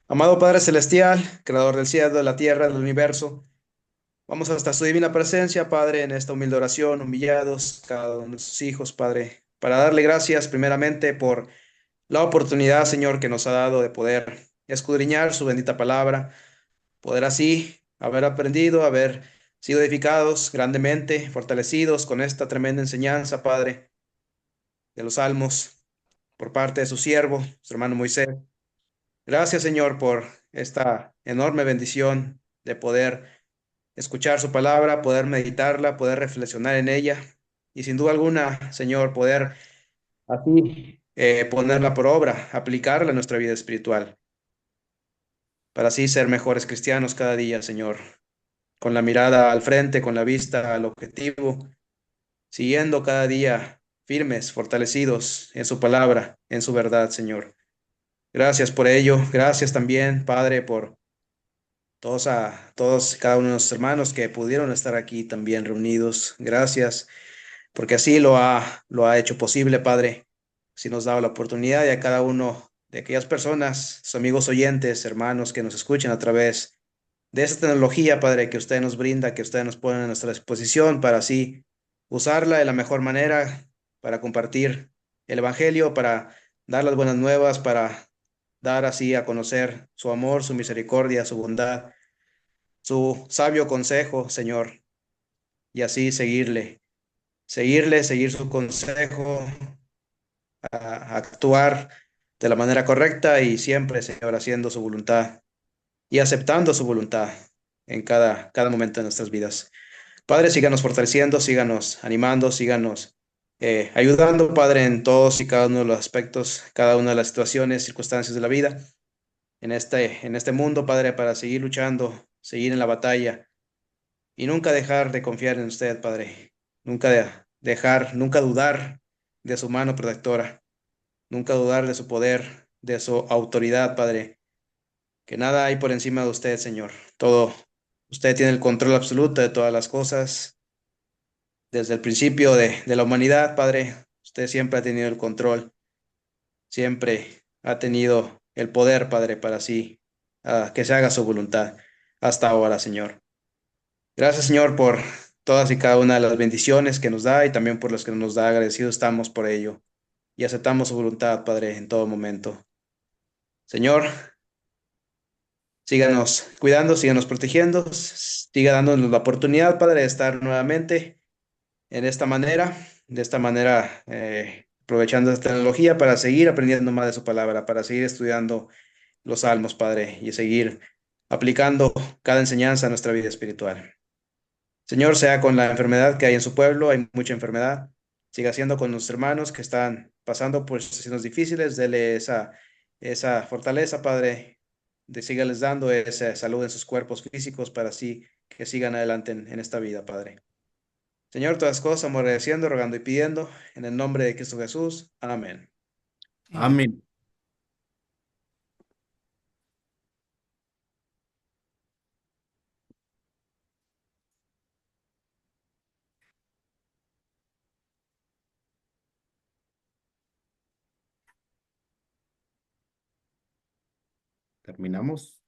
Speaker 7: Amado Padre Celestial, Creador del cielo, de la tierra, del universo, vamos hasta su divina presencia, Padre, en esta humilde oración, humillados, cada uno de nuestros hijos, Padre, para darle gracias primeramente por la oportunidad, Señor, que nos ha dado de poder escudriñar su bendita palabra, poder así haber aprendido, haber sido edificados grandemente, fortalecidos con esta tremenda enseñanza, Padre, de los salmos, por parte de su siervo, su hermano Moisés. Gracias, Señor, por esta enorme bendición de poder escuchar su palabra, poder meditarla, poder reflexionar en ella y sin duda alguna, Señor, poder así ponerla por obra, aplicarla a nuestra vida espiritual, para así ser mejores cristianos cada día, Señor, con la mirada al frente, con la vista al objetivo, siguiendo cada día firmes, fortalecidos en su palabra, en su verdad, Señor. Gracias por ello. Gracias también, Padre, por todos, cada uno de nuestros hermanos que pudieron estar aquí también reunidos. Gracias, porque así lo ha hecho posible, Padre. Si nos dado la oportunidad y a cada uno de aquellas personas, sus amigos oyentes, hermanos que nos escuchan a través de esta tecnología, Padre, que usted nos brinda, que usted nos pone a nuestra disposición para así usarla de la mejor manera, para compartir el Evangelio, para dar las buenas nuevas, para dar así a conocer su amor, su misericordia, su bondad, su sabio consejo, Señor, y así seguir su consejo, a actuar de la manera correcta y siempre, Señor, haciendo su voluntad y aceptando su voluntad en cada momento de nuestras vidas. Padre, síganos fortaleciendo, síganos animando, síganos ayudando, Padre, en todos y cada uno de los aspectos, cada una de las situaciones, circunstancias de la vida, en este mundo, Padre, para seguir luchando, seguir en la batalla y nunca dejar de confiar en usted, Padre. Nunca dejar, nunca dudar de su mano protectora, nunca dudar de su poder, de su autoridad, Padre. Que nada hay por encima de usted, Señor. Todo, usted tiene el control absoluto de todas las cosas. Desde el principio de la humanidad, Padre, usted siempre ha tenido el control, siempre ha tenido el poder, Padre, para así que se haga su voluntad hasta ahora, Señor. Gracias, Señor, por todas y cada una de las bendiciones que nos da y también por las que nos da. Agradecidos estamos por ello y aceptamos su voluntad, Padre, en todo momento. Señor, síganos cuidando, síganos protegiendo, siga dándonos la oportunidad, Padre, de estar nuevamente en esta manera, de esta manera, aprovechando esta tecnología para seguir aprendiendo más de su palabra, para seguir estudiando los salmos, Padre, y seguir aplicando cada enseñanza a nuestra vida espiritual. Señor, sea con la enfermedad que hay en su pueblo, hay mucha enfermedad, siga siendo con nuestros hermanos que están pasando por situaciones difíciles, dele esa fortaleza, Padre, sígales dando esa salud en sus cuerpos físicos para así que sigan adelante en esta vida, Padre. Señor, todas las cosas, estamos agradeciendo, rogando y pidiendo, en el nombre de Cristo Jesús. Amén.
Speaker 2: Amén. Terminamos.